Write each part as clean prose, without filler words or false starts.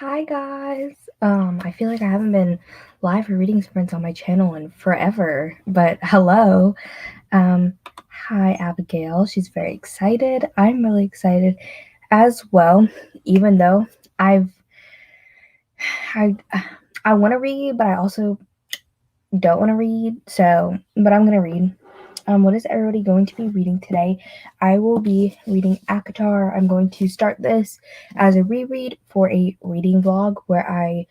Hi guys. I feel like I haven't been live for reading sprints on my channel in forever, but hello. Um, Hi Abigail. She's very excited. I'm really excited as well, even though I've I I want to read, but I also don't want to read. But I'm gonna read. What is everybody going to be reading today? I will be reading Akatar. I'm going to start this as a reread for a reading vlog where I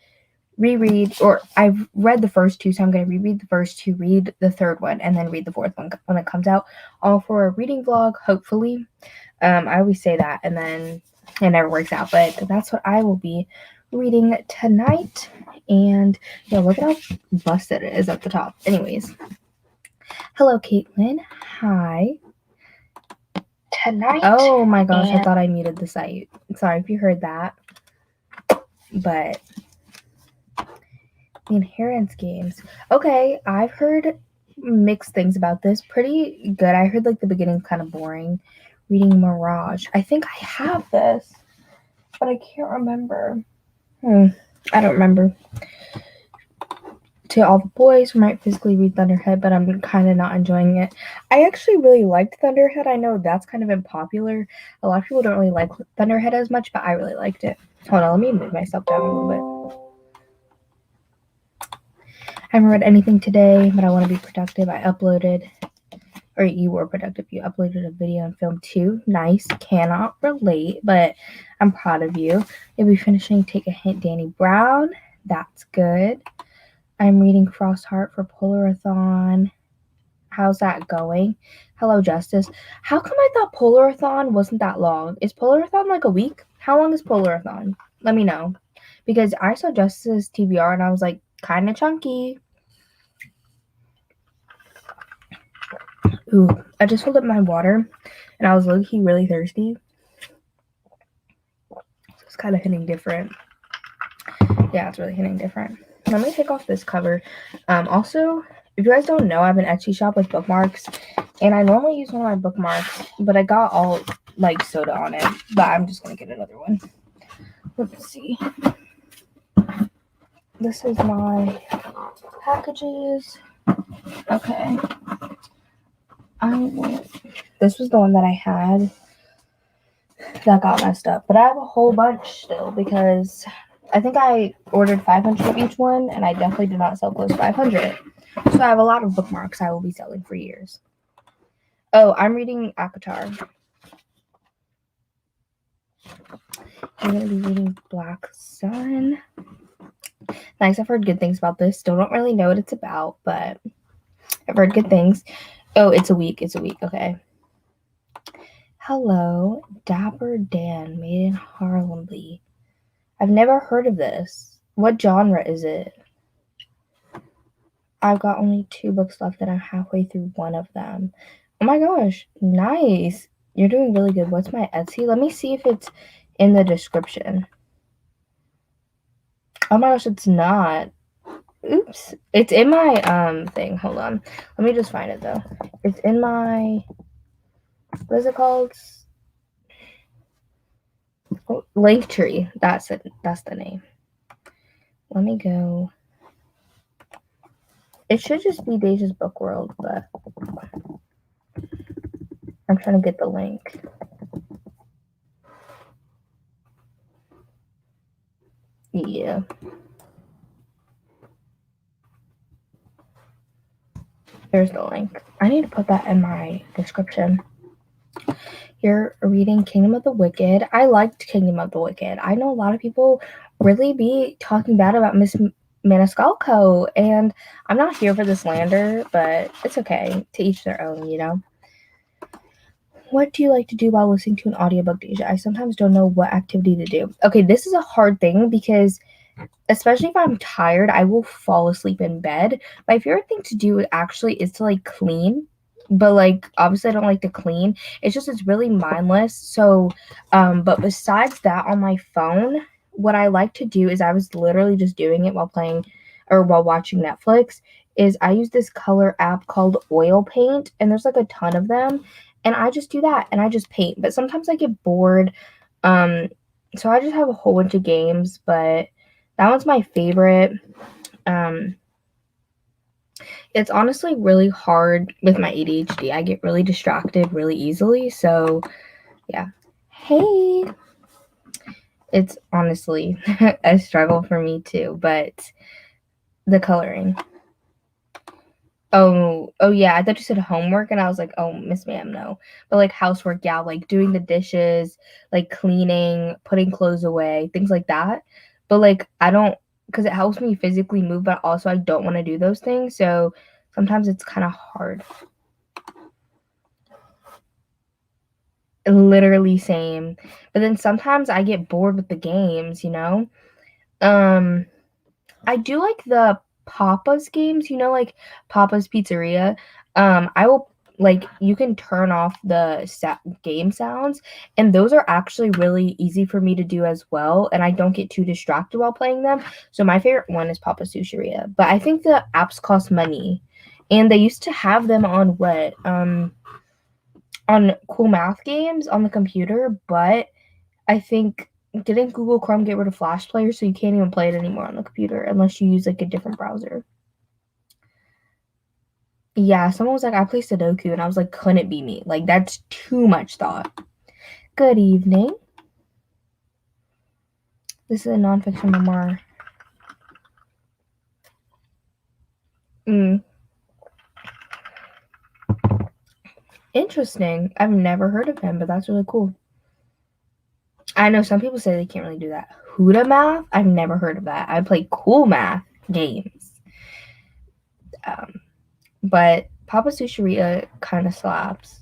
reread, or I've read the first two, so I'm going to reread the first two, read the third one, and then read the fourth one when it comes out, all for a reading vlog, hopefully. I always say that, and then it never works out, but that's what I will be reading tonight. And yeah, look at how busted it is at the top. Anyways, hello, Caitlin. Hi. Tonight. Oh my gosh, I thought I muted the site. Sorry if you heard that, but the inheritance games. Okay, I've heard mixed things about this. Pretty good. I heard like the beginning's kind of boring. Reading Mirage. I think I have this, but I can't remember. I don't remember. To all the boys who might physically read Thunderhead, but I'm kind of not enjoying it. I actually really liked Thunderhead. I know that's kind of unpopular. A lot of people don't really like Thunderhead as much, but I really liked it. Hold on, let me move myself down a little bit. I haven't read anything today, but I want to be productive. I uploaded, or you were productive. You uploaded a video and film too. Nice. Cannot relate, but I'm proud of you. You'll be finishing Take a Hint, Danny Brown. That's good. I'm reading Frostheart for Polarathon. How's that going? Hello, Justice. How come I thought Polarathon wasn't that long? Is Polarathon like a week? How long is Polarathon? Let me know. Because I saw Justice's TBR and I was like, kind of chunky. Ooh, I just filled up my water and I was low-key really thirsty. So it's kind of hitting different. Yeah, it's really hitting different. Let me take off this cover. Also, if you guys don't know, I have an Etsy shop with bookmarks, and I normally use one of my bookmarks, but I got all like soda on it, but I'm just gonna get another one. Let's see. This is my packages. Okay. This was the one that I had that got messed up, but I have a whole bunch still because I think I ordered 500 of each one, and I definitely did not sell close to 500. So I have a lot of bookmarks I will be selling for years. Oh, I'm reading Akatar. I'm going to be reading Black Sun. Nice, I've heard good things about this. Still don't really know what it's about, but I've heard good things. Oh, it's a week. Okay. Hello, Dapper Dan, made in Harlem. I've never heard of this. What genre is it? I've got only 2 books left and I'm halfway through one of them. Oh my gosh, nice. You're doing really good. What's my Etsy? Let me see if it's in the description. Oh my gosh, it's not. Oops. It's in my thing. Hold on. Let me just find it though. It's in my, what is it called? Oh, Linktree. That's it. That's the name. Let me go. It should just be Deja's Book World, but I'm trying to get the link. Yeah. There's the link. I need to put that in my description. You're reading Kingdom of the Wicked. I liked Kingdom of the Wicked. I know a lot of people really be talking bad about Miss Maniscalco, and I'm not here for the slander, but it's okay. To each their own, you know? What do you like to do while listening to an audiobook, Deja? I sometimes don't know what activity to do. Okay, this is a hard thing because especially if I'm tired, I will fall asleep in bed. My favorite thing to do actually is to like clean. But like obviously I don't like to clean. It's really mindless. So but besides that on my phone, what I like to do is I was literally just doing it while playing or while watching Netflix is I use this color app called Oil Paint and there's like a ton of them and I just do that and I just paint. But sometimes I get bored So I just have a whole bunch of games, but that one's my favorite. Um, it's honestly really hard with my ADHD. I get really distracted really easily. So, yeah. Hey. It's honestly a struggle for me too, but the coloring. Oh yeah, I thought you said homework and I was like, "Oh, Miss Ma'am, no." But like housework, yeah, like doing the dishes, like cleaning, putting clothes away, things like that. But like I don't because it helps me physically move, but also I don't want to do those things. So sometimes it's kind of hard. Literally same. But then sometimes I get bored with the games, you know? Um I do like the Papa's games, you know, like Papa's Pizzeria. I will like you can turn off the game sounds, and those are actually really easy for me to do as well, and I don't get too distracted while playing them. So my favorite one is Papa's Sushiria, but I think the apps cost money, and they used to have them on what on Cool Math games on the computer, but I think didn't Google Chrome get rid of Flash Player, so you can't even play it anymore on the computer unless you use like a different browser. Yeah, someone was like, I play Sudoku, and I was like, couldn't it be me? Like, that's too much thought. Good evening. This is a nonfiction memoir. Mm. Interesting. I've never heard of him, but that's really cool. I know some people say they can't really do that. Huda math? I've never heard of that. I play cool math games. Um, but Papa Sushiria kind of slaps.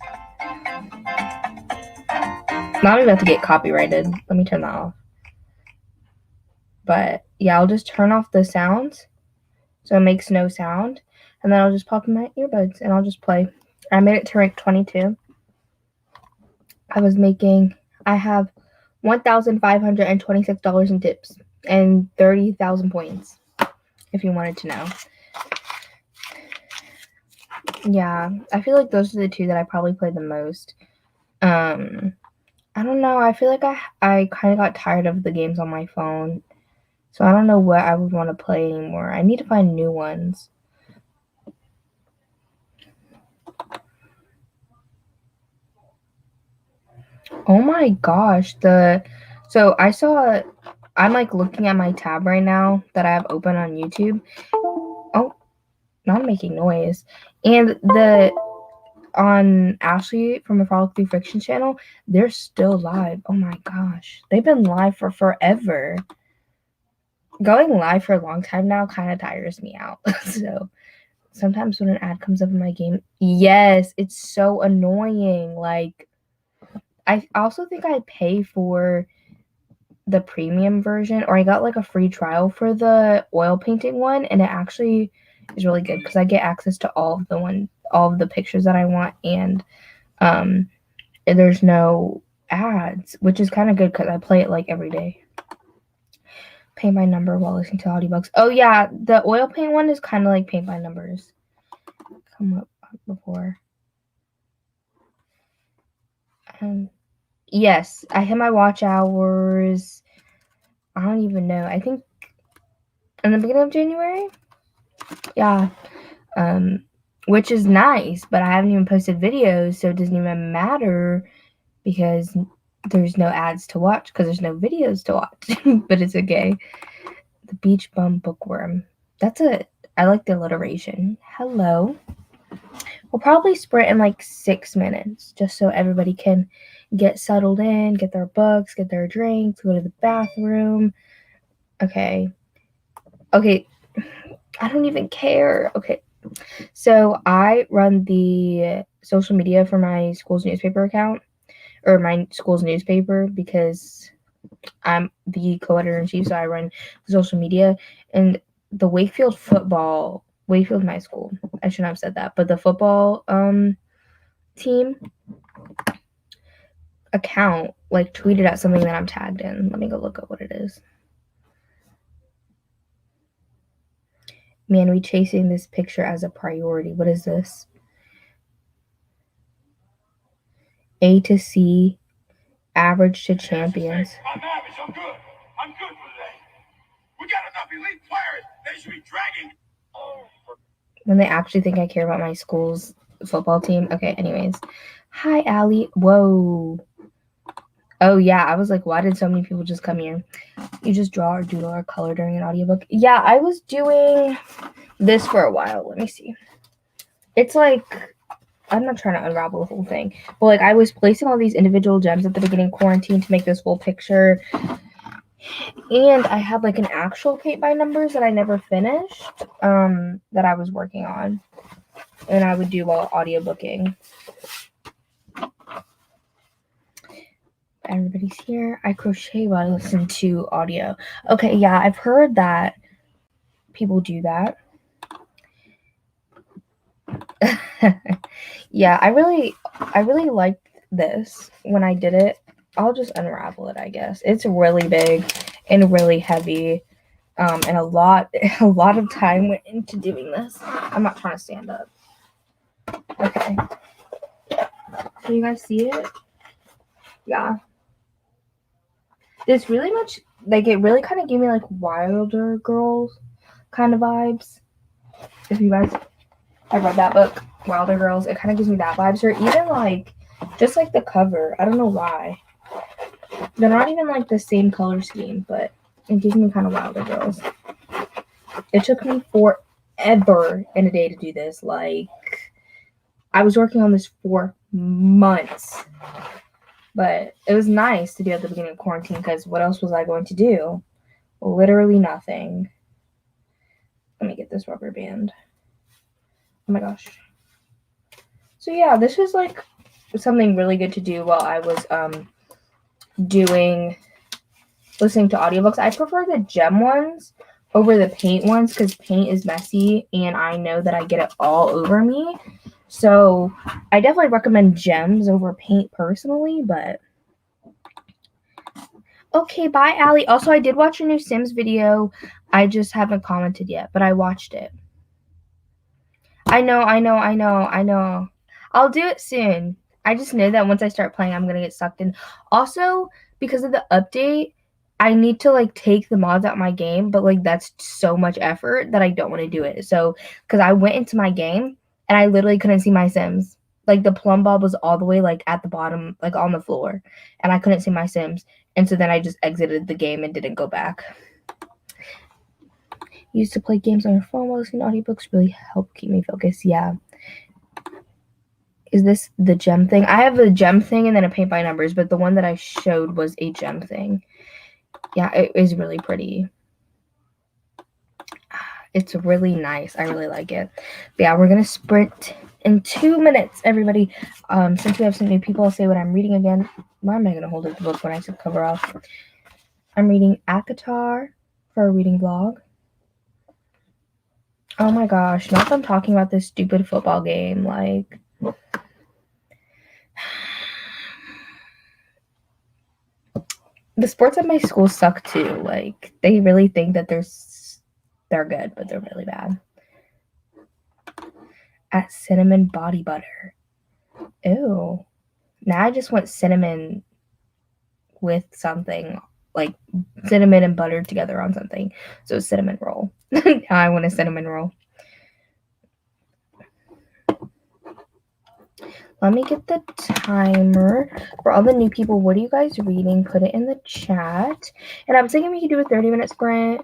Now I'm about to get copyrighted. Let me turn that off. But yeah, I'll just turn off the sounds so it makes no sound. And then I'll just pop in my earbuds and I'll just play. I made it to rank 22. I have $1,526 in tips and 30,000 points, if you wanted to know. Yeah, I feel like those are the two that I probably play the most. I don't know. I feel like I kind of got tired of the games on my phone. So I don't know what I would want to play anymore. I need to find new ones. Oh my gosh, so I'm like looking at my tab right now that I have open on YouTube. Oh, not making noise. And the on Ashley from the Frolic Through Fiction channel, they're still live. Oh my gosh. They've been live for forever. Going live for a long time now kind of tires me out. So sometimes when an ad comes up in my game, yes, it's so annoying. Like I also think I pay for the premium version, or I got like a free trial for the oil painting one, and it actually is really good because I get access to all of the pictures that I want, and there's no ads, which is kind of good because I play it like every day. Paint by number while listening to audiobooks. Oh yeah, the oil paint one is kind of like paint by numbers. Come up before. Yes, I hit my watch hours. I don't even know. I think in the beginning of January. Yeah. Which is nice, but I haven't even posted videos, so it doesn't even matter because there's no ads to watch because there's no videos to watch. But it's okay. The beach bum bookworm. I like the alliteration. Hello. We'll probably sprint in like 6 minutes just so everybody can get settled in, get their books, get their drinks, go to the bathroom. Okay. I don't even care. Okay. So I run the social media for my school's newspaper account, or my school's newspaper, because I'm the co-editor in chief, so I run the social media. And the Wakefield my school. I shouldn't have said that, but the football team account like tweeted at something that I'm tagged in. Let me go look at what it is. Man, we chasing this picture as a priority. What is this? A to C, average to champions. so good. I'm good for today. We got enough elite players. They should be dragging. When they actually think I care about my school's football team. Okay, anyways. Hi, Allie. Whoa. Oh, yeah. I was like, why did so many people just come here? You just draw or doodle or color during an audiobook. Yeah, I was doing this for a while. Let me see. It's like, I'm not trying to unravel the whole thing, but like I was placing all these individual gems at the beginning of quarantine to make this whole picture. And I had like an actual paint by numbers that I never finished, that I was working on. And I would do while audiobooking. Everybody's here. I crochet while I listen to audio. Okay, yeah, I've heard that people do that. Yeah, I really liked this when I did it. I'll just unravel it, I guess. It's really big and really heavy. And a lot of time went into doing this. I'm not trying to stand up. Okay. Can you guys see it? Yeah. This really much, like, it really kind of gave me, like, Wilder Girls kind of vibes. If you guys have read that book, Wilder Girls, it kind of gives me that vibes. Or even, like, just, like, the cover. I don't know why. They're not even, like, the same color scheme, but it gives me kind of Wilder Girls. It took me forever in a day to do this. Like, I was working on this for months. But it was nice to do at the beginning of quarantine because what else was I going to do? Literally nothing. Let me get this rubber band. Oh my gosh. So yeah, this was like something really good to do while I was listening to audiobooks. I prefer the gem ones over the paint ones because paint is messy and I know that I get it all over me. So I definitely recommend gems over paint personally, but okay, bye, Allie. Also, I did watch your new Sims video. I just haven't commented yet, but I watched it. I know. I'll do it soon. I just know that once I start playing, I'm going to get sucked in. Also, because of the update, I need to, like, take the mods out of my game, but, like, that's so much effort that I don't want to do it. So, because I went into my game, and I literally couldn't see my Sims. Like, the plumb bob was all the way, like, at the bottom, like, on the floor, and I couldn't see my Sims. And so then I just exited the game and didn't go back. Used to play games on your phone while listening to audiobooks really help keep me focused. Yeah. Is this the gem thing? I have a gem thing and then a paint by numbers, but the one that I showed was a gem thing. Yeah, it is really pretty. It's really nice. I really like it. But yeah, we're going to sprint in 2 minutes, everybody. Since we have some new people, I'll say what I'm reading again. Why am I going to hold up the book when I said cover off? I'm reading Akatar for a reading vlog. Oh my gosh, not that I'm talking about this stupid football game, like... The sports at my school suck too. Like, they really think that they're good, but they're really bad. At cinnamon body butter. Ew. Now I just want cinnamon with something, like cinnamon and butter together on something. So cinnamon roll. Now I want a cinnamon roll. Let me get the timer. For all the new people, what are you guys reading? Put it in the chat. And I was thinking we could do a 30-minute sprint.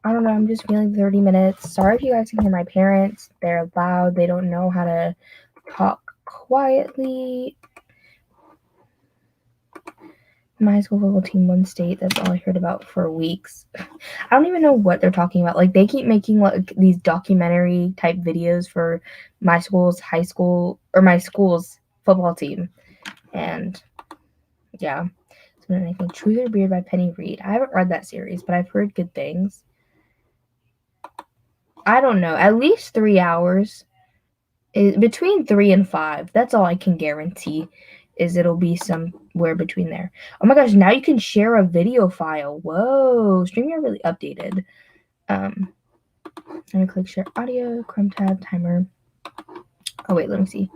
I don't know. I'm just feeling 30 minutes. Sorry if you guys can hear my parents. They're loud. They don't know how to talk quietly. My high school football team won state. That's all I heard about for weeks. I don't even know what they're talking about. Like, they keep making like these documentary type videos for my school's high school or my school's football team. And yeah. So anything. Truth or Beard by Penny Reed. I haven't read that series, but I've heard good things. I don't know. At least 3 hours. Between 3 and 5. That's all I can guarantee. Is it'll be somewhere between there. Oh my gosh, now you can share a video file. Whoa, StreamYard really updated. I'm gonna click share audio, Chrome tab, timer. Oh wait, let me see.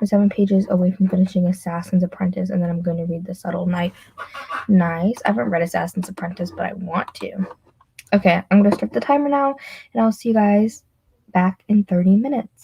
I'm 7 pages away from finishing Assassin's Apprentice, and then I'm going to read The Subtle Knife. Nice. I haven't read Assassin's Apprentice, but I want to. Okay, I'm going to start the timer now, and I'll see you guys back in 30 minutes.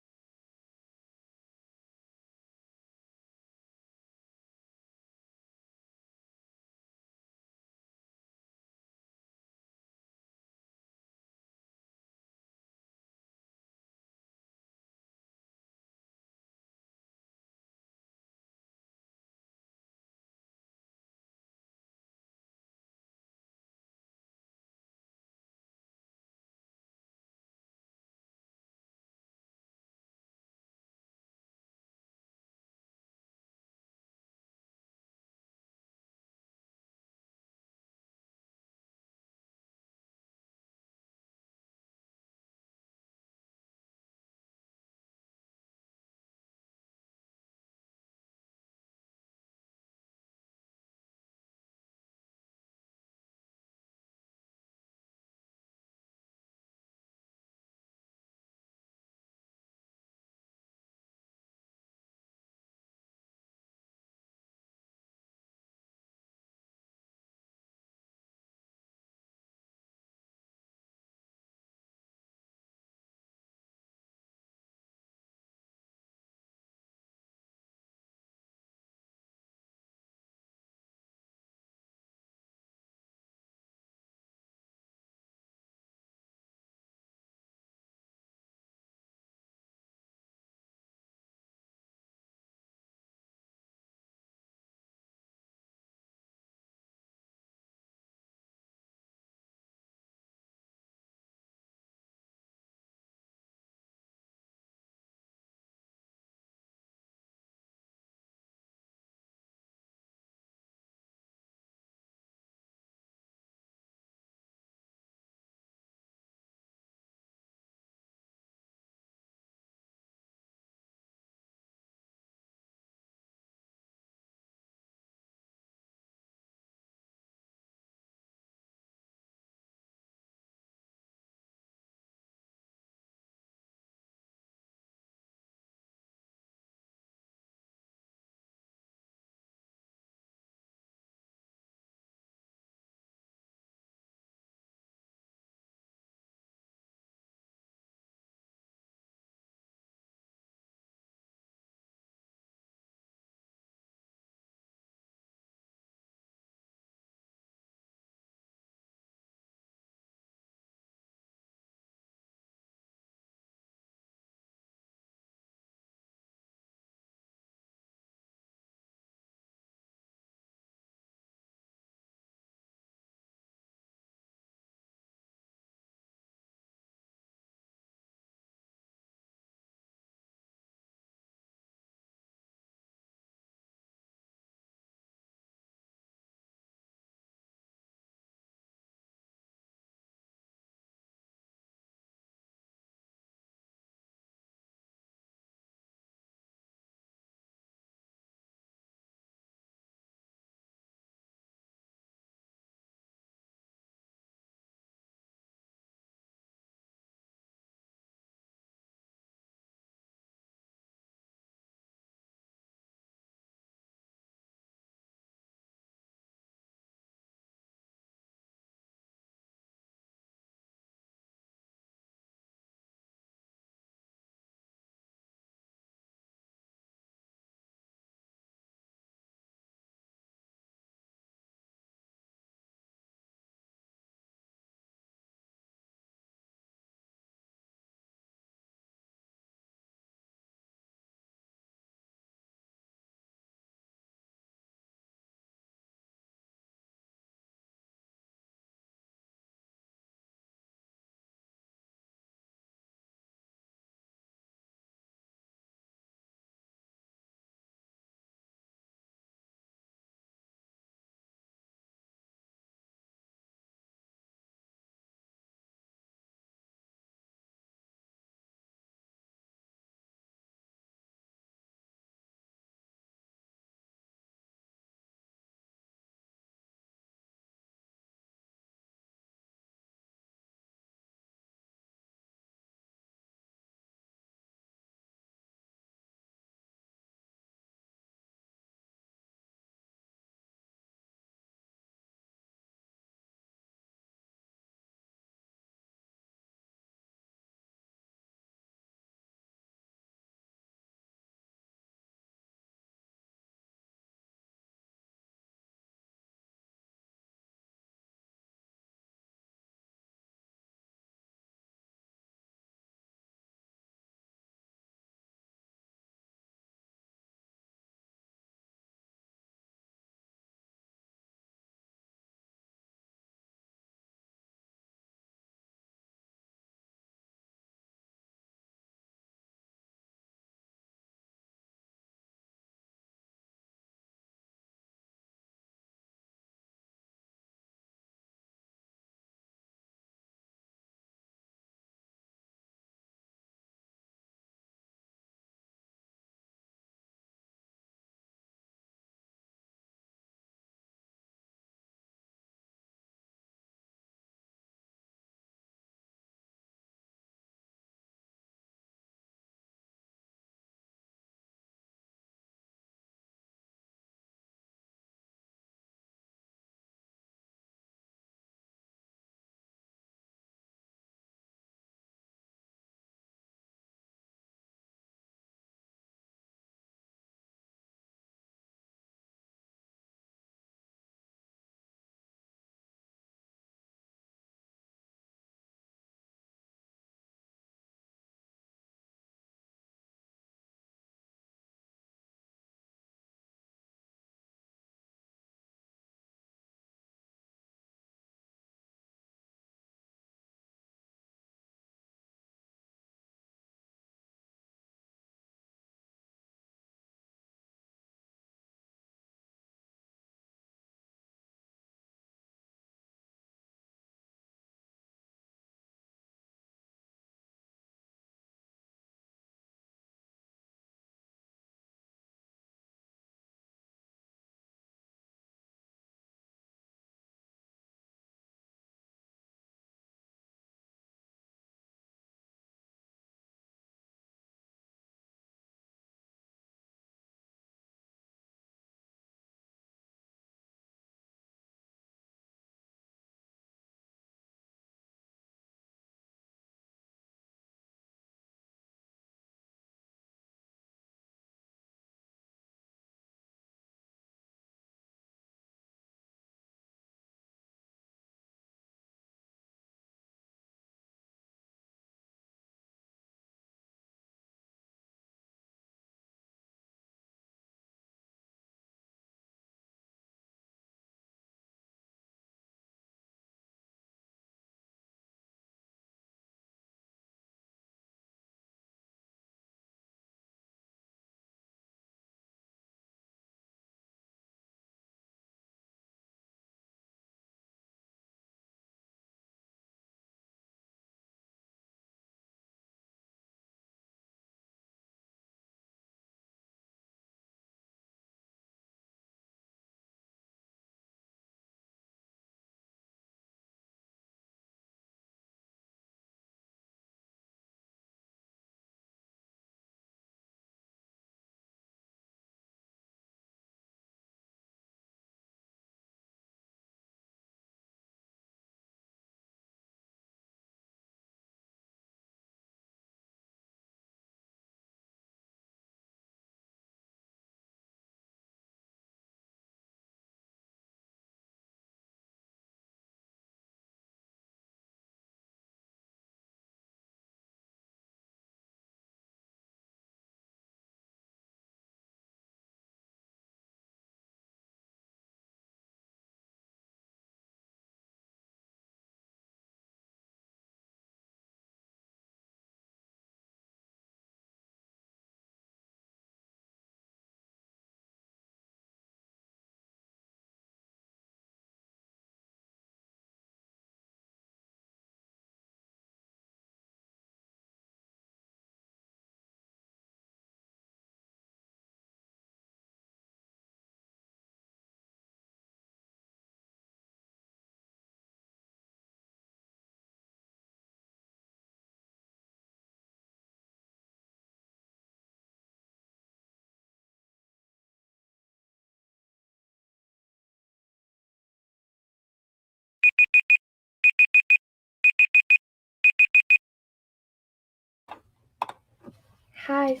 Hi.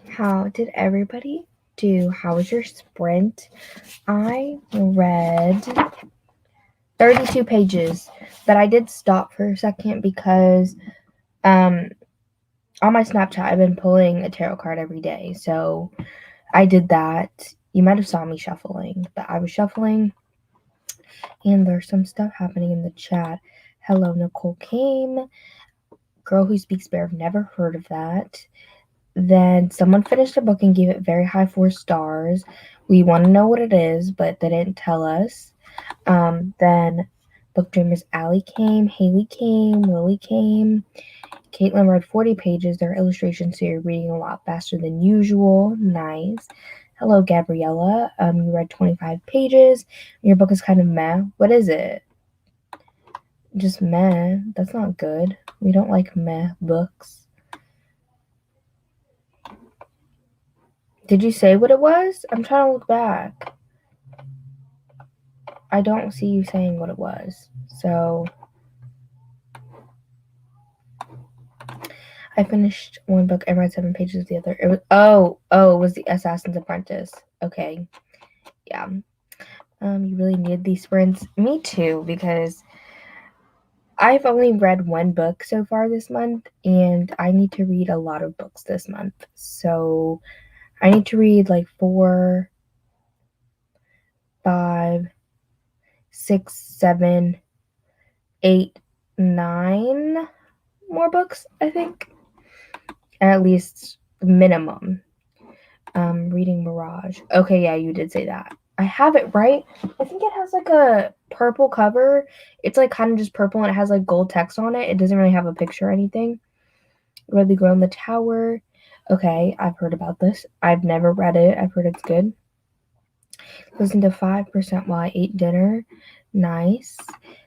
How did everybody do? How was your sprint? I read 32 pages, but I did stop for a second because on my Snapchat I've been pulling a tarot card every day. So I did that. You might have saw me shuffling, but I was shuffling and there's some stuff happening in the chat. Hello, Nicole came. Girl Who Speaks Bear. I've never heard of that. Then someone finished a book and gave it very high 4 stars. We want to know what it is, but they didn't tell us. Then Book Dreamers Allie came, Haley came, Lily came. Caitlin read 40 pages. They're illustrations, so you're reading a lot faster than usual. Nice. Hello, Gabriella. You read 25 pages. Your book is kind of meh. What is it? Just meh. That's not good. We don't like meh books. Did you say what it was? I'm trying to look back. I don't see you saying what it was. So I finished one book and read 7 pages of the other. It was it was The Assassin's Apprentice. Okay. Yeah. You really need these sprints. Me too, because I've only read one book so far this month, and I need to read a lot of books this month. So I need to read like 4, 5, 6, 7, 8, 9 more books, I think. At least minimum. Reading Mirage. Okay, yeah, you did say that. I have it right. I think it has like a purple cover. It's like kind of just purple and it has like gold text on it. It doesn't really have a picture or anything. Read The Girl in the Tower. Okay, I've heard about this. I've never read it. I've heard it's good. Listen to 5% While I Ate Dinner. Nice.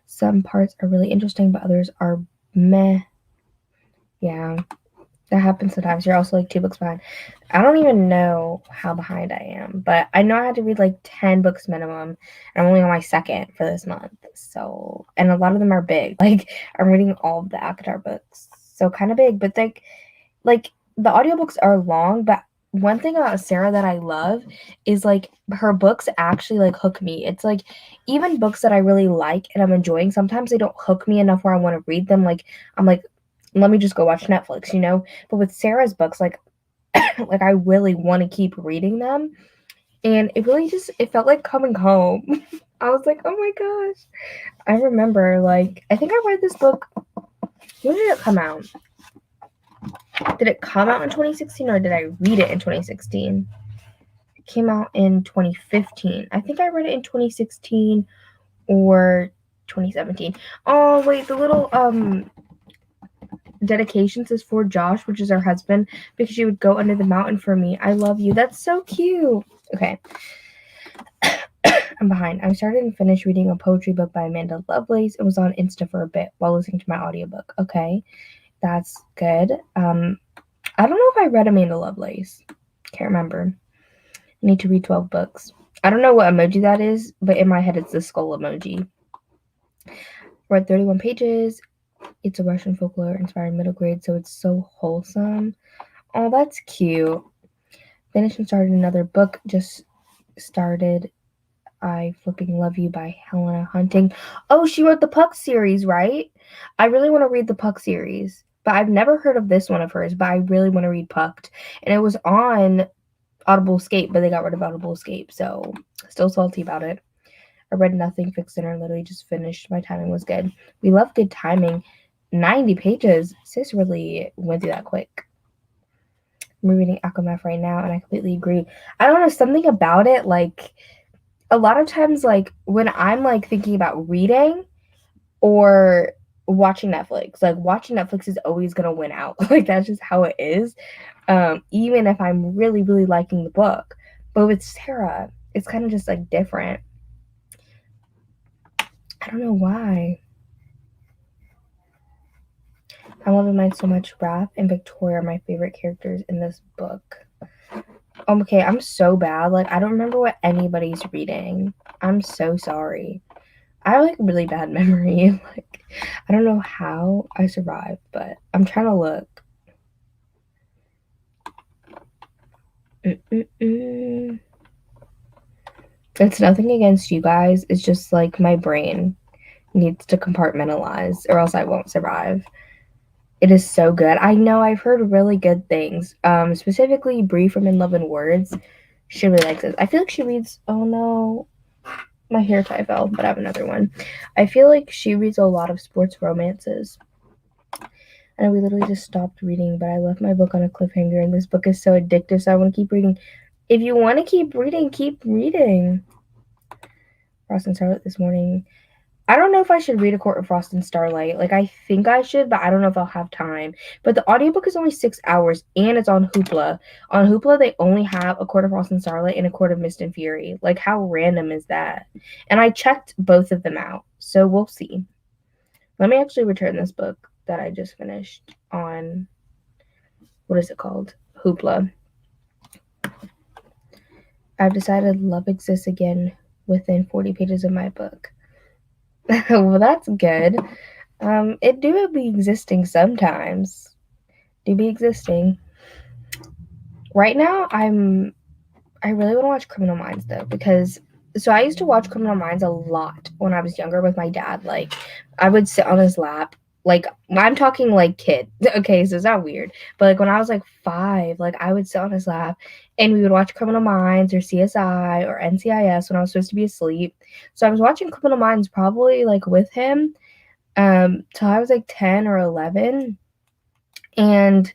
Some parts are really interesting, but others are meh. Yeah, that happens sometimes. You're also like 2 books behind. I don't even know how behind I am, but I know I had to read like 10 books minimum, and I'm only on my second for this month. So, and a lot of them are big. Like, I'm reading all of the ACOTAR books. So, kind of big, but like the audiobooks are long, but one thing about Sarah that I love is like her books actually like hook me. It's like even books that I really like and I'm enjoying, sometimes they don't hook me enough where I want to read them. Like, I'm like, let me just go watch Netflix, you know? But with Sarah's books, like like I really want to keep reading them. And it really just it felt like coming home. I was like, oh my gosh. I remember like I think I read this book. When did it come out? Did it come out in 2016 or did I read it in 2016? It came out in 2015. I think I read it in 2016 or 2017. Oh wait, the little dedications is for Josh, which is her husband, because she would go under the mountain for me. I love you. That's so cute. Okay. I'm behind. I started and finished reading a poetry book by Amanda Lovelace. It was on Insta for a bit while listening to my audiobook. Okay. That's good. I don't know if I read Amanda Lovelace. Can't remember. I need to read 12 books. I don't know what emoji that is, but in my head it's the skull emoji. Read 31 pages. It's a Russian folklore inspired middle grade, so it's so wholesome. Oh, that's cute. Finished and started another book. Just started I Flipping Love You by Helena Hunting. Oh, she wrote the Puck series, right? I really want to read the Puck series, but I've never heard of this one of hers, but I really want to read Pucked. And it was on Audible Escape, but they got rid of Audible Escape, so still salty about it. I read Nothing, Fixed Dinner, literally just finished. My timing was good. We love good timing. 90 pages. Sis really went through that quick. I'm reading Aquamaph right now, and I completely agree. I don't know, something about it, like, a lot of times, like, when I'm, like, thinking about reading or watching Netflix, like, watching Netflix is always gonna win out. Like, that's just how it is, even if I'm really, really liking the book. But with Sarah, it's kind of just, like, different. I don't know why. I love the Night so much. Raph and Victoria are my favorite characters in this book. Okay, I'm so bad. Like, I don't remember what anybody's reading. I'm so sorry. I have like really bad memory. Like, I don't know how I survived, but I'm trying to look. Mm-mm-mm. It's nothing against you guys. It's just like my brain needs to compartmentalize or else I won't survive. It is so good. I know I've heard really good things. Specifically Brie from In Love and Words. She really likes it. I feel like she reads, oh no, my hair tie fell, but I have another one. I feel like she reads a lot of sports romances. And we literally just stopped reading, but I left my book on a cliffhanger, and this book is so addictive, so I want to keep reading. If you want to keep reading, keep reading. Frost and Starlight this morning. I don't know if I should read A Court of Frost and Starlight. Like, I think I should, but I don't know if I'll have time. But the audiobook is only 6 hours, and it's on Hoopla. On Hoopla, they only have A Court of Frost and Starlight and A Court of Mist and Fury. Like, how random is that? And I checked both of them out, so we'll see. Let me actually return this book that I just finished on, what is it called? Hoopla. I've decided love exists again within 40 pages of my book. Well, that's good. It do be existing sometimes. Do be existing. Right now, I really want to watch Criminal Minds though because so I used to watch Criminal Minds a lot when I was younger with my dad. Like I would sit on his lap. Like I'm talking like kid. Okay, so it's not weird. But like when I was like 5, like I would sit on his lap and we would watch Criminal Minds or CSI or NCIS when I was supposed to be asleep. So I was watching Criminal Minds probably like with him till I was like 10 or 11. And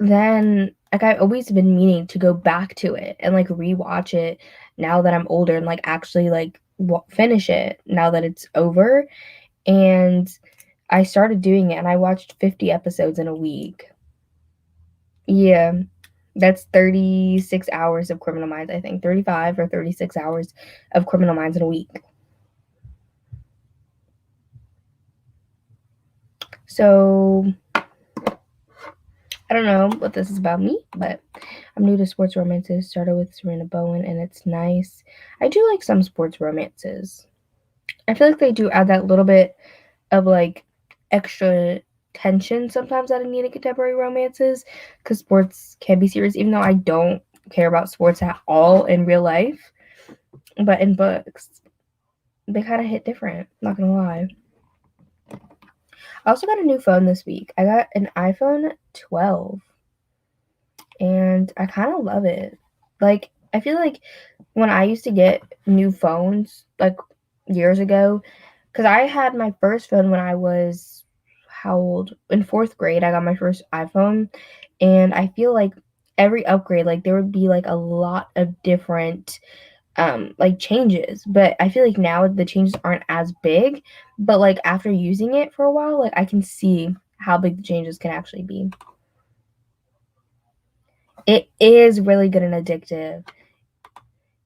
then like I always been meaning to go back to it and like rewatch it now that I'm older and like actually like finish it now that it's over. And I started doing it and I watched 50 episodes in a week. Yeah. That's 36 hours of Criminal Minds, I think. 35 or 36 hours of Criminal Minds in a week. So I don't know what this is about me, but I'm new to sports romances. Started with Serena Bowen, and it's nice. I do like some sports romances. I feel like they do add that little bit of like extra tension sometimes that I need in contemporary romances because sports can be serious, even though I don't care about sports at all in real life. But in books, they kind of hit different. Not gonna lie. I also got a new phone this week. I got an iPhone 12 and I kind of love it. Like, I feel like when I used to get new phones, like years ago, because I had my first phone when I was how old? In fourth grade, I got my first iPhone, and I feel like every upgrade, like there would be like a lot of different like changes, but I feel like now the changes aren't as big, but like after using it for a while, like I can see how big the changes can actually be. It is really good and addictive.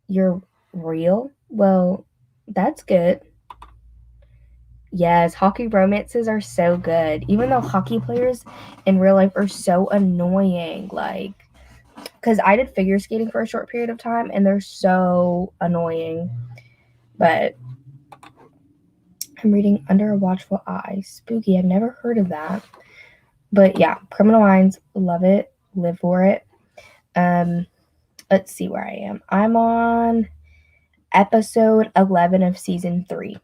You're real? Well, that's good. Yes, hockey romances are so good. Even though hockey players in real life are so annoying. Like, because I did figure skating for a short period of time and they're so annoying. But I'm reading Under a Watchful Eye. Spooky. I've never heard of that. But yeah, Criminal Minds, love it, live for it. Um, let's see where I am. I'm on episode 11 of season 3.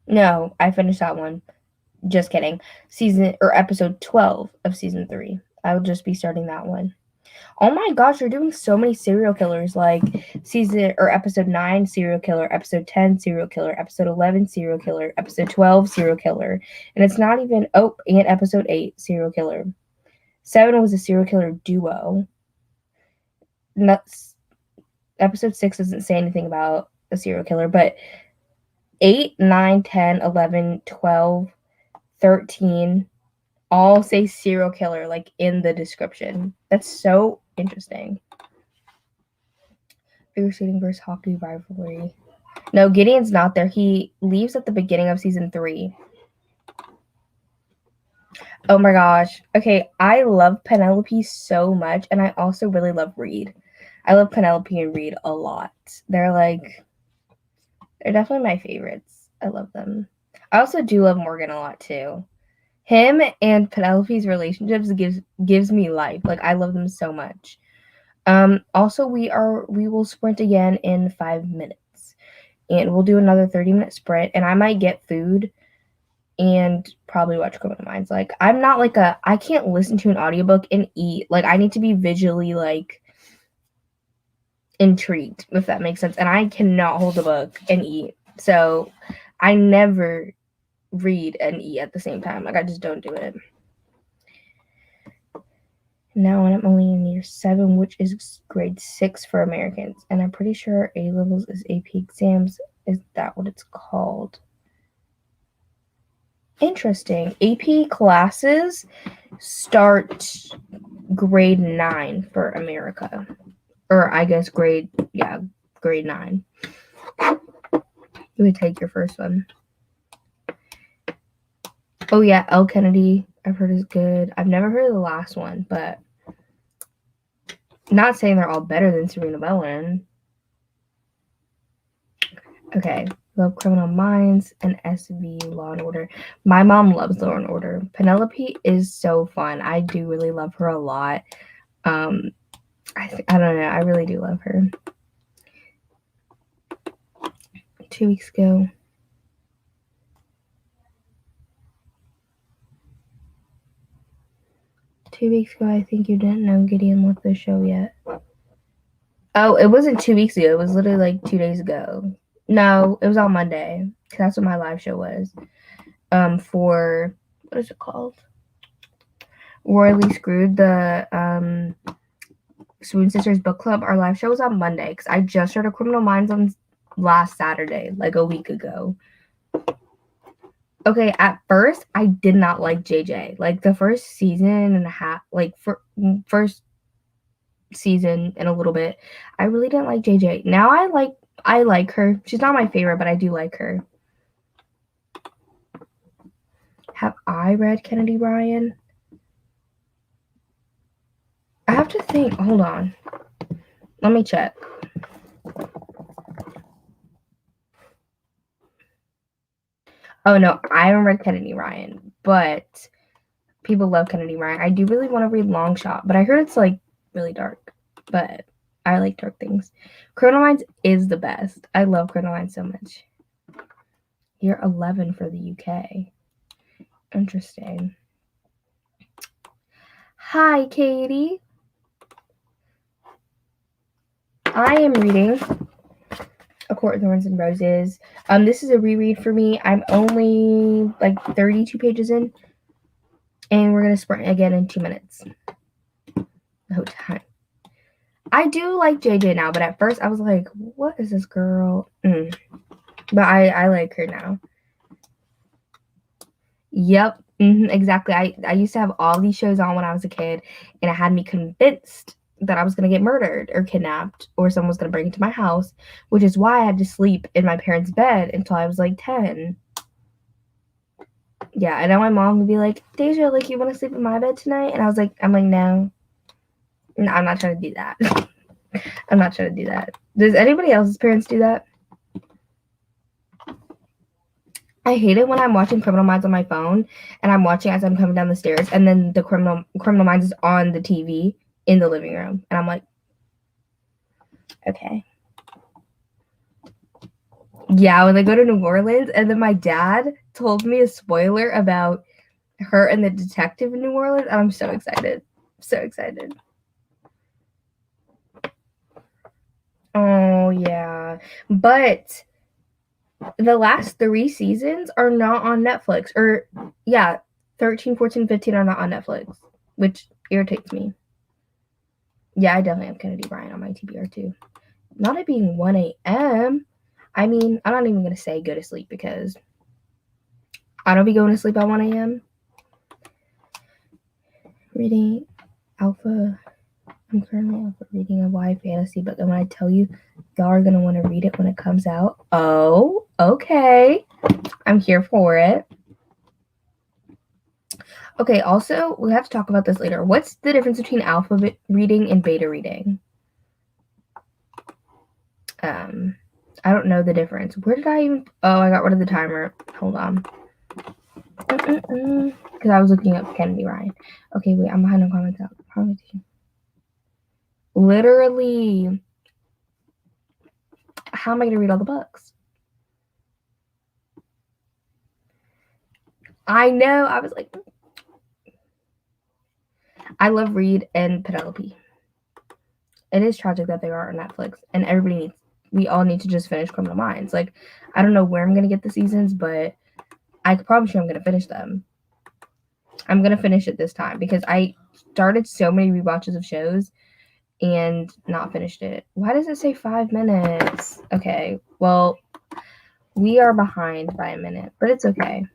No, I finished that one. Just kidding. Season or episode 12 of season 3. I will just be starting that one. Oh my gosh, you're doing so many serial killers like season or episode 9 serial killer, episode 10 serial killer, episode 11 serial killer, episode 12 serial killer. And it's not even and episode 8 serial killer. 7 was a serial killer duo. That's episode 6 doesn't say anything about a serial killer, but 8, 9, 10, 11, 12, 13 all say serial killer like in the description. That's so interesting. Figure skating versus hockey rivalry. No, Gideon's not there. He leaves at the beginning of season 3. Oh my gosh. Okay, I love Penelope so much, and I also really love Reed. I love Penelope and Reed a lot. They're definitely my favorites. I love them. I also do love Morgan a lot too. Him and Penelope's relationships gives me life. Like I love them so much. Also we will sprint again in 5 minutes. And we'll do another 30-minute sprint and I might get food and probably watch Criminal Minds. Like I'm not like I can't listen to an audiobook and eat. Like I need to be visually like intrigued, if that makes sense. And I cannot hold a book and eat. So I never read and eat at the same time. Like I just don't do it. Now I'm only in year 7, which is grade 6 for Americans. And I'm pretty sure A levels is AP exams. Is that what it's called? Interesting. AP classes start grade 9 for America. Or I guess grade 9. You would take your first one. Oh yeah, L. Kennedy, I've heard is good. I've never heard of the last one, but not saying they're all better than Serena Bowen. Okay, love Criminal Minds and SV Law and Order. My mom loves Law and Order. Penelope is so fun. I do really love her a lot. I don't know. I really do love her. 2 weeks ago. I think you didn't know Gideon left the show yet. Oh, it wasn't 2 weeks ago. It was literally like 2 days ago. No, it was on Monday. Cause that's what my live show was. For what is it called? Royally Screwed, the Swoon Sisters Book Club. Our live show was on Monday because I just started Criminal Minds on last Saturday, like a week ago. Okay, at first I did not like JJ. Like the first season and a half, like first season and a little bit, I really didn't like JJ. Now I like her. She's not my favorite, but I do like her. Have I read Kennedy Ryan? I have to think. Hold on. Let me check. Oh no, I haven't read Kennedy Ryan, but people love Kennedy Ryan. I do really want to read Long Shot, but I heard it's like really dark. But I like dark things. Criminal Minds is the best. I love Criminal Minds so much. Year 11 for the UK. Interesting. Hi, Katie. I am reading A Court of Thorns and Roses. This is a reread for me. I'm only like 32 pages in, and we're gonna sprint again in 2 minutes. No time. I do like JJ now, but at first I was like, "What is this girl?" But I like her now. Yep, exactly. I used to have all these shows on when I was a kid, and it had me convinced that I was going to get murdered or kidnapped or someone was going to break into my house, which is why I had to sleep in my parents' bed until I was like 10. Yeah, and now my mom would be like, Deja, like, you want to sleep in my bed tonight? And I'm like, no, I'm not trying to do that. I'm not trying to do that. Does anybody else's parents do that? I hate it when I'm watching Criminal Minds on my phone and I'm watching as I'm coming down the stairs and then the Criminal Minds is on the TV in the living room. And I'm like, okay. Yeah, when they go to New Orleans and then my dad told me a spoiler about her and the detective in New Orleans. I'm so excited. So excited. Oh, yeah. But the last 3 seasons are not on Netflix. Or, yeah, 13, 14, 15 are not on Netflix, which irritates me. Yeah, I definitely have Kennedy Ryan on my TBR too. Not it being 1 a.m. I mean, I'm not even going to say go to sleep because I don't be going to sleep at 1 a.m. Reading Alpha. I'm currently alpha reading a YA fantasy, but then when I tell you, y'all are going to want to read it when it comes out. Oh, okay. I'm here for it. Okay, also, we have to talk about this later. What's the difference between alpha reading and beta reading? I don't know the difference. Where did I even... Oh, I got rid of the timer. Hold on. Because I was looking up Kennedy Ryan. Okay, wait, I'm behind on comments out. Literally, how am I gonna read all the books? I know. I was like, I love Reed and Penelope. It is tragic that they are on Netflix, and we all need to just finish Criminal Minds. Like, I don't know where I'm gonna get the seasons, but I promise you I'm gonna finish them. I'm gonna finish it this time because I started so many rewatches of shows and not finished it. Why does it say 5 minutes? Okay, well, we are behind by a minute, but it's okay.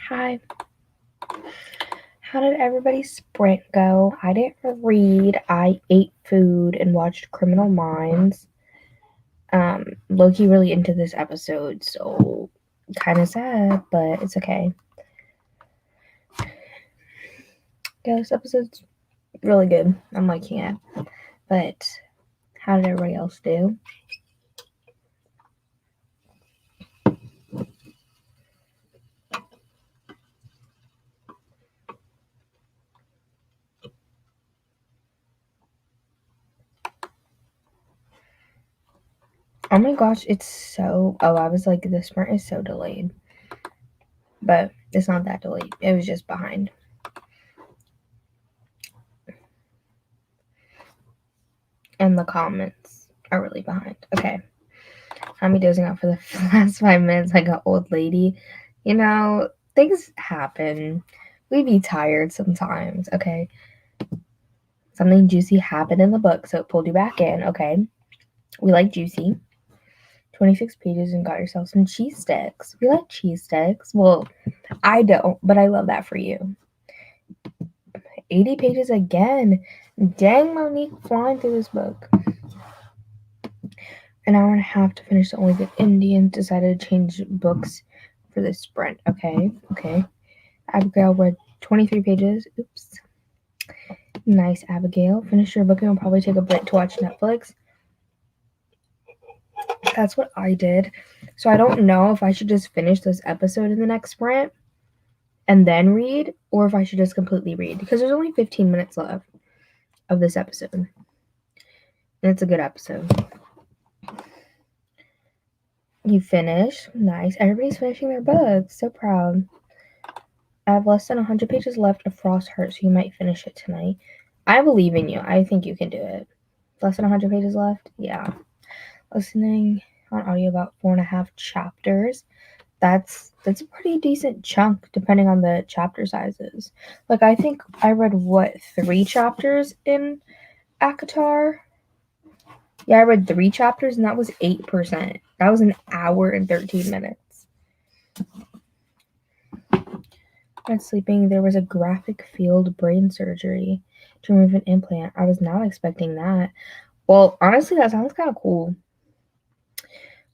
Hi. How did everybody's sprint go? I didn't read. I ate food and watched Criminal Minds. Loki really into this episode, so kind of sad, but it's okay. Yeah, this episode's really good. I'm liking it. But how did everybody else do? Oh my gosh, it's so. Oh, I was like, the sprint is so delayed. But it's not that delayed. It was just behind. And the comments are really behind. Okay. I'm dozing out for the last 5 minutes like an old lady. You know, things happen. We be tired sometimes, okay? Something juicy happened in the book, so it pulled you back in, okay? We like juicy. 26 pages and got yourself some cheese sticks. We like cheese sticks. Well, I don't, but I love that for you. 80 pages again. Dang, Monique, flying through this book. An hour and a half to finish The Only Good Indians. Decided to change books for this sprint. Okay. Abigail read 23 pages. Oops. Nice, Abigail. Finish your book and we'll probably take a break to watch Netflix. That's what I did. So I don't know if I should just finish this episode in the next sprint and then read, or if I should just completely read, because there's only 15 minutes left of this episode. And it's a good episode. You finish. Nice. Everybody's finishing their books. So proud. I have less than 100 pages left of Frost Heart, so you might finish it tonight. I believe in you. I think you can do it. Less than 100 pages left? Yeah. Listening on audio about 4.5 chapters. That's a pretty decent chunk depending on the chapter sizes. Like, I think I read 3 chapters in Akatar? Yeah, I read 3 chapters and that was 8%. That was an hour and 13 minutes. When sleeping, there was a graphic field brain surgery to remove an implant. I was not expecting that. Well, honestly, that sounds kind of cool.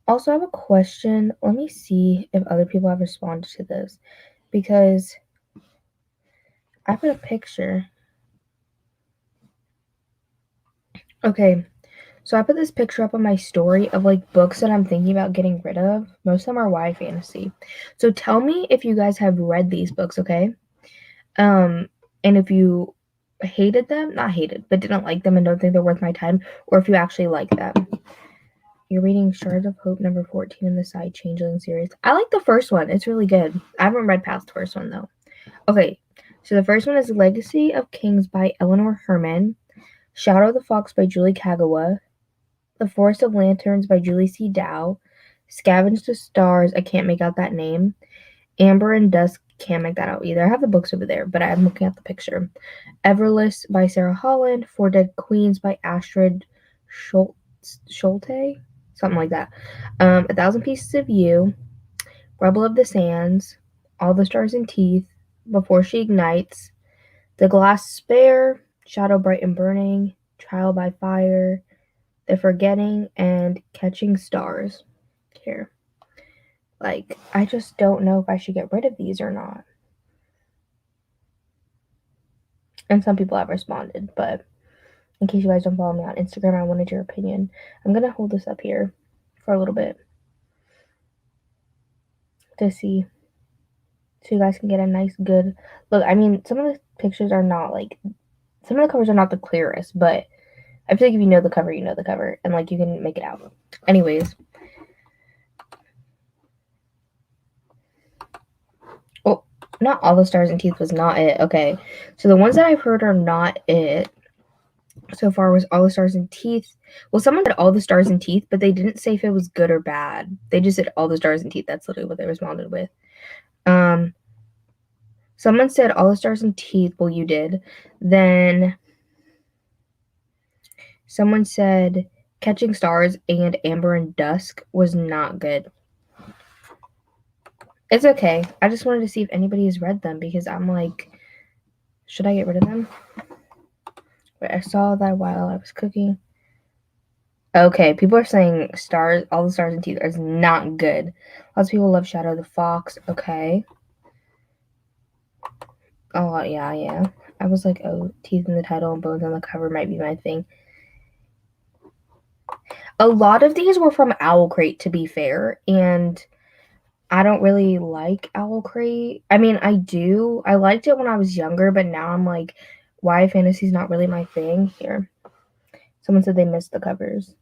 Also, I have a question. Let me see if other people have responded to this, because I put a picture. Okay, so I put this picture up on my story of like books that I'm thinking about getting rid of. Most of them are YA fantasy. So tell me if you guys have read these books, okay? And if you hated them, not hated, but didn't like them and don't think they're worth my time, or if you actually like them. You're reading Shards of Hope number 14 in the Side Changeling series. I like the first one. It's really good. I haven't read past the first one, though. Okay, so the first one is Legacy of Kings by Eleanor Herman, Shadow of the Fox by Julie Kagawa, The Forest of Lanterns by Julie C. Dow, Scavenge the Stars, I can't make out that name, Amber and Dusk, can't make that out either. I have the books over there, but I'm looking at the picture. Everless by Sarah Holland, Four Dead Queens by Astrid Schulte, something like that. A Thousand Pieces of You, Rebel of the Sands, All the Stars and Teeth, Before She Ignites, The Glass Spare, Shadow Bright and Burning, Trial by Fire, The Forgetting, and Catching Stars. Here. Like, I just don't know if I should get rid of these or not. And some people have responded, but in case you guys don't follow me on Instagram, I wanted your opinion. I'm going to hold this up here for a little bit to see, so you guys can get a nice, good look. I mean, some of the pictures are not like, some of the covers are not the clearest, but I feel like if you know the cover, you know the cover, and like you can make it out. Anyways. Oh, not All the Stars and Teeth was not it. Okay. So the ones that I've heard are not it so far was All the Stars and Teeth. Well, someone said All the Stars and Teeth, but they didn't say if it was good or bad. They just said All the Stars and Teeth. That's literally what they responded with. Someone said All the Stars and Teeth. Well, you did. Then someone said Catching Stars and Amber and Dusk was not good. It's okay. I just wanted to see if anybody has read them because I'm like, should I get rid of them? But I saw that while I was cooking. Okay, people are saying stars, all the stars and teeth is not good. Lots of people love Shadow the Fox. Okay. Oh yeah. I was like, oh, teeth in the title and bones on the cover might be my thing. A lot of these were from Owl Crate, to be fair, and I don't really like Owl Crate. I mean, I do. I liked it when I was younger, but now I'm like, YA fantasy's not really my thing. Here, someone said they missed the covers.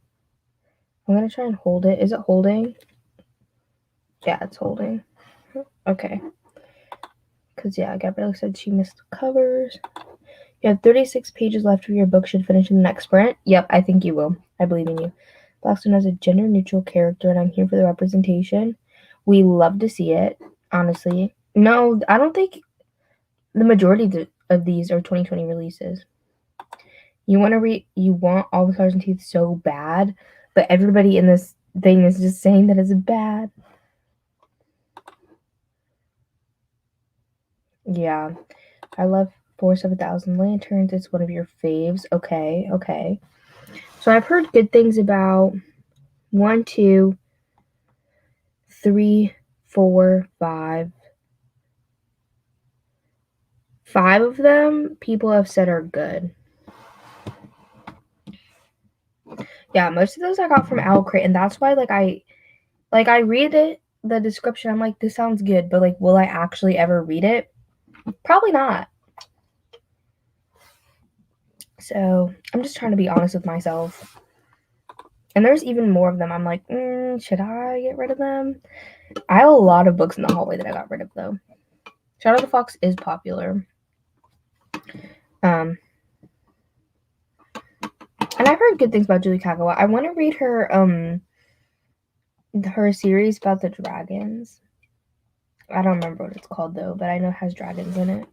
I'm gonna try and hold it. Is it holding? Yeah, it's holding. Okay. Because, yeah, Gabrielle said she missed the covers. You have 36 pages left of your book. Should finish in the next sprint. Yep, I think you will. I believe in you. Blackstone has a gender-neutral character, and I'm here for the representation. We love to see it, honestly. No, I don't think the majority of these are 2020 releases. You want All the Stars and Teeth so bad, but everybody in this thing is just saying that it's bad. Yeah. I love 7,000 Lanterns. It's one of your faves. Okay. So I've heard good things about 1, 2, 3, 4, 5. 5 of them people have said are good. Yeah, most of those I got from Owl Crate, and that's why I read it, the description, I'm like, this sounds good, but like, will I actually ever read it? Probably not. So I'm just trying to be honest with myself. And there's even more of them. I'm like, should I get rid of them? I have a lot of books in the hallway that I got rid of, though. Shadow the Fox is popular. And I've heard good things about Julie Kagawa. I want to read her series about the dragons. I don't remember what it's called, though, but I know it has dragons in it.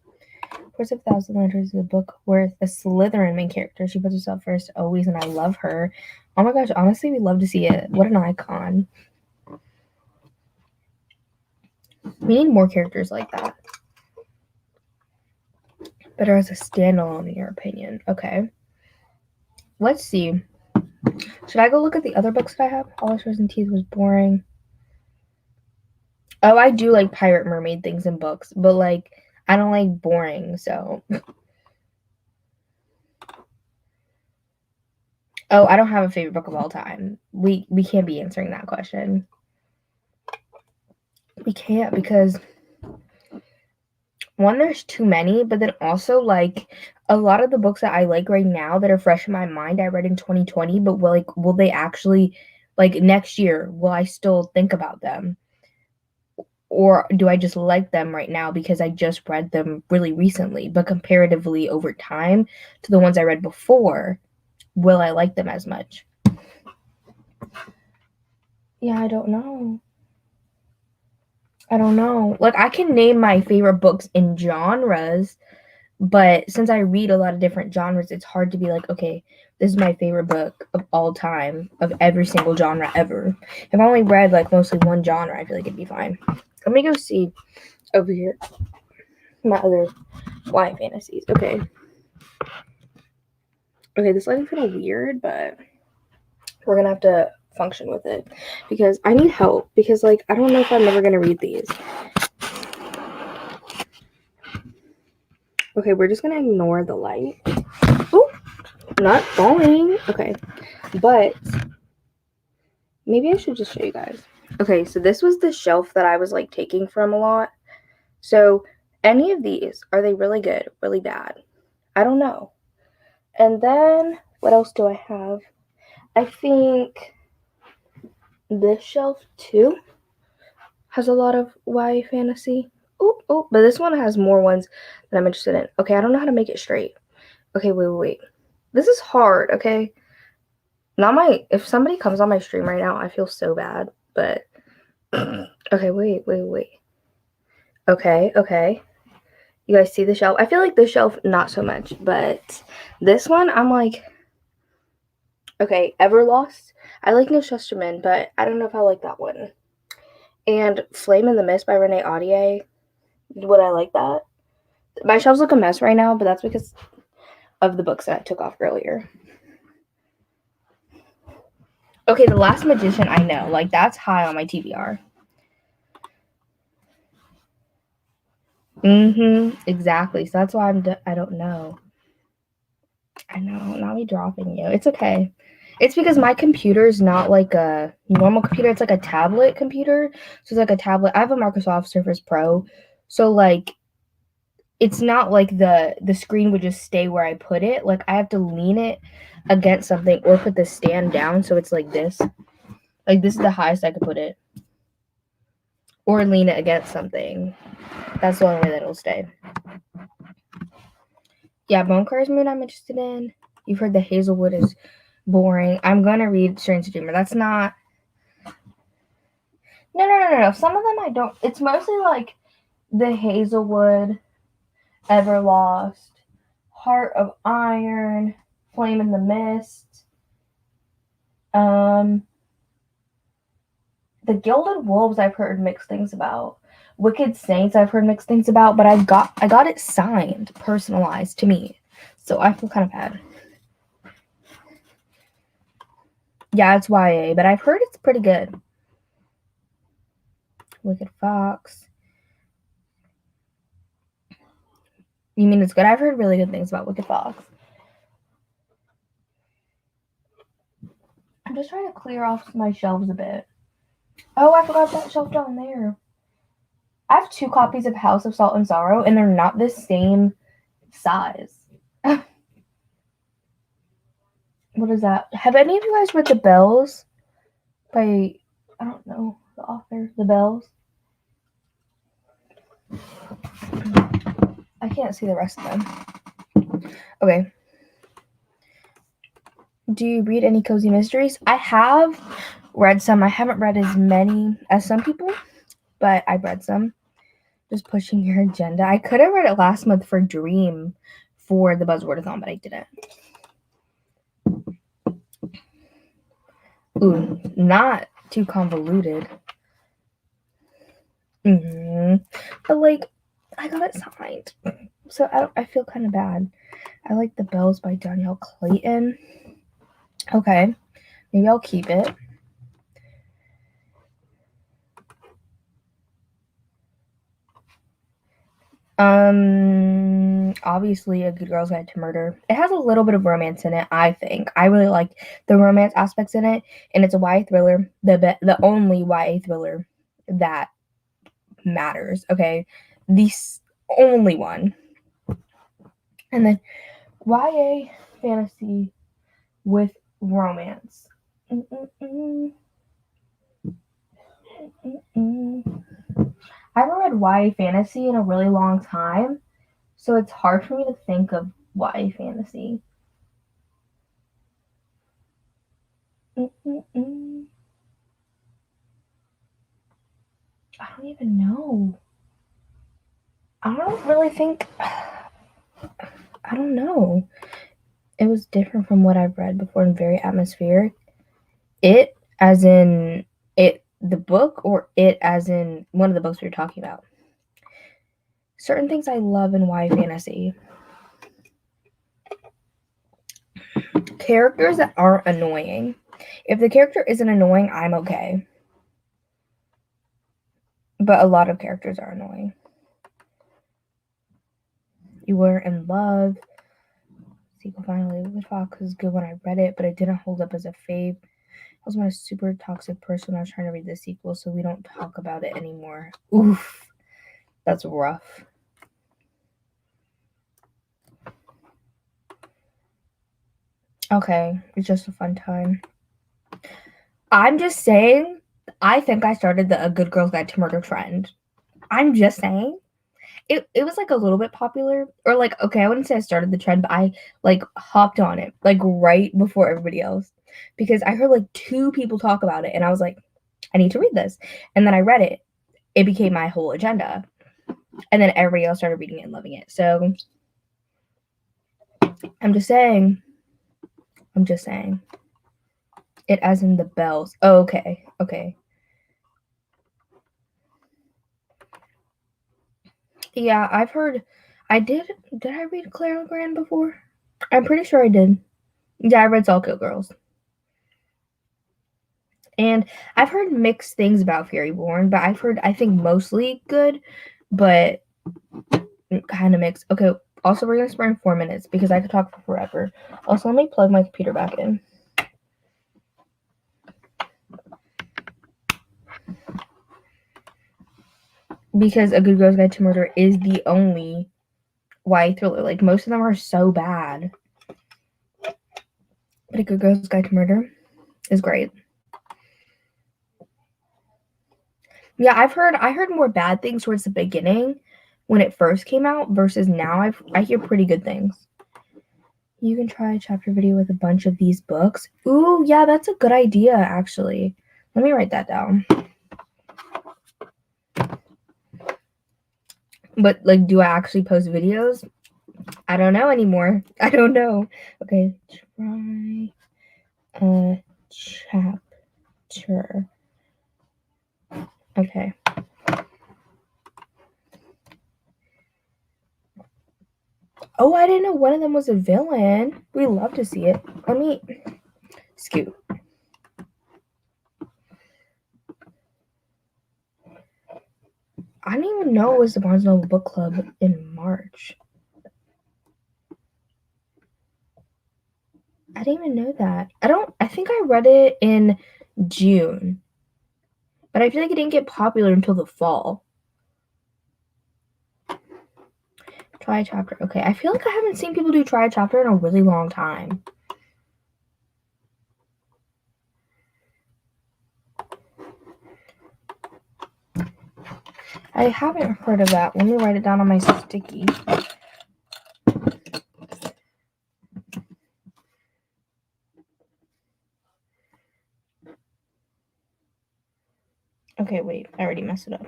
Force of Thousand Lanterns is a book with a Slytherin main character. She puts herself first always, and I love her. Oh my gosh, honestly, we love to see it. What an icon. We need more characters like that. Better as a standalone, in your opinion. Okay. Let's see. Should I go look at the other books that I have? All the Stars and Teeth was boring. Oh, I do like pirate mermaid things in books, but like I don't like boring, so. Oh, I don't have a favorite book of all time. We can't be answering that question. We can't because one, there's too many, but then also like a lot of the books that I like right now that are fresh in my mind, I read in 2020, but will they actually, like, next year, will I still think about them? Or do I just like them right now because I just read them really recently? But comparatively over time to the ones I read before, will I like them as much? Yeah, I don't know. Like, I can name my favorite books in genres, but since I read a lot of different genres, it's hard to be like, okay, this is my favorite book of all time, of every single genre ever. If I only read like mostly one genre, I feel like it'd be fine. Let me go see over here my other YA fantasies. Okay, this lighting's kind of weird, but we're gonna have to function with it because I need help because like I don't know if I'm ever gonna read these. Okay, we're just gonna ignore the light. Oh, not falling. Okay, but maybe I should just show you guys. Okay, so this was the shelf that I was like taking from a lot. So any of these, are they really good, really bad? I don't know. And then what else do I have? I think this shelf too has a lot of YA fantasy. Oh, but this one has more ones that I'm interested in. Okay, I don't know how to make it straight. Okay, wait. This is hard, okay? If somebody comes on my stream right now, I feel so bad, but okay, wait. Okay. You guys see the shelf? I feel like this shelf, not so much, but this one, I'm like, okay, Everlost. I like No Shusterman, but I don't know if I like that one. and Flame in the Mist by Renee Audier. Would I like that? My shelves look a mess right now, but that's because of the books that I took off earlier. Okay, The Last Magician, I know. Like, that's high on my TBR. Exactly. So that's why I don't know. I know, not me dropping you. It's okay. It's because my computer is not like a normal computer. It's like a tablet computer. So it's like a tablet. I have a Microsoft Surface Pro. So like it's not like the screen would just stay where I put it. Like I have to lean it against something or put the stand down so it's like this. Like this is the highest I could put it. Or lean it against something. That's the only way that it'll stay. Yeah, Bone Cars Moon I'm interested in. You've heard the Hazelwood is boring. I'm gonna read Strange Dreamer. That's not. No. Some of them I don't. It's mostly like the Hazelwood, Everlost, Heart of Iron, Flame in the Mist. The Gilded Wolves I've heard mixed things about. Wicked Saints I've heard mixed things about, but I got it signed, personalized to me, so I feel kind of bad. Yeah, it's YA, but I've heard it's pretty good. Wicked Fox. You mean it's good? I've heard really good things about Wicked Fox. I'm just trying to clear off my shelves a bit. Oh, I forgot that shelf down there. I have 2 copies of House of Salt and Sorrow, and they're not the same size. What is that? Have any of you guys read The Bells by, I don't know, the author, The Bells? I can't see the rest of them. Okay. Do you read any cozy mysteries? I have read some. I haven't read as many as some people, but I've read some. Just pushing your agenda. I could have read it last month for Dream for the Buzzwordathon, but I didn't. Ooh, not too convoluted. But like, I got it signed, so I feel kind of bad. I like The Bells by Danielle Clayton. Okay, maybe I'll keep it. Obviously, A Good Girl's Guide to Murder. It has a little bit of romance in it, I think. I really like the romance aspects in it, and it's a YA thriller, the only YA thriller that matters, okay? The only one. And then YA fantasy with romance. I haven't read YA fantasy in a really long time, so it's hard for me to think of YA fantasy. I don't even know. I don't really think. I don't know. It was different from what I've read before and very atmospheric. It, as in it, the book, or it, as in one of the books we were talking about. Certain things I love in YA fantasy. Characters that aren't annoying. If the character isn't annoying, I'm okay. But a lot of characters are annoying. You Were in Love. Sequel finally. Wicked Fox was good when I read it, but it didn't hold up as a fave. I was my super toxic person. I was trying to read the sequel, so we don't talk about it anymore. Oof. That's rough. Okay, it's just a fun time. I'm just saying, I think I started the A Good Girl's Guide to Murder trend. I'm just saying. It was like a little bit popular, or like, okay, I wouldn't say I started the trend, but I like hopped on it like right before everybody else because I heard like 2 people talk about it and I was like, I need to read this. And then I read it. It became my whole agenda. And then everybody else started reading it and loving it. So I'm just saying. It as in the bells. Oh, okay. Yeah, I've heard. I did I read Claire Legrand before? I'm pretty sure I did. Yeah, I read All Kill Girls. And I've heard mixed things about Fairyborn, but I've heard, I think, mostly good, but kind of mixed. Okay, also, we're going to spend 4 minutes because I could talk for forever. Also, let me plug my computer back in. Because A Good Girl's Guide to Murder is the only YA thriller. Like, most of them are so bad. But A Good Girl's Guide to Murder is great. Yeah, I heard more bad things towards the beginning when it first came out versus now I hear pretty good things. You can try a chapter video with a bunch of these books. Ooh, yeah, that's a good idea actually. Let me write that down. But like, do I actually post videos? I don't know anymore. I don't know. Okay, try a chapter. Okay. Oh, I didn't know one of them was a villain. We love to see it. Let me scoot. I didn't even know it was the Barnes & Noble Book Club in March. I didn't even know that. I think I read it in June. But I feel like it didn't get popular until the fall. Try a chapter. Okay, I feel like I haven't seen people do try a chapter in a really long time. I haven't heard of that. Let me write it down on my sticky. Okay, wait. I already messed it up.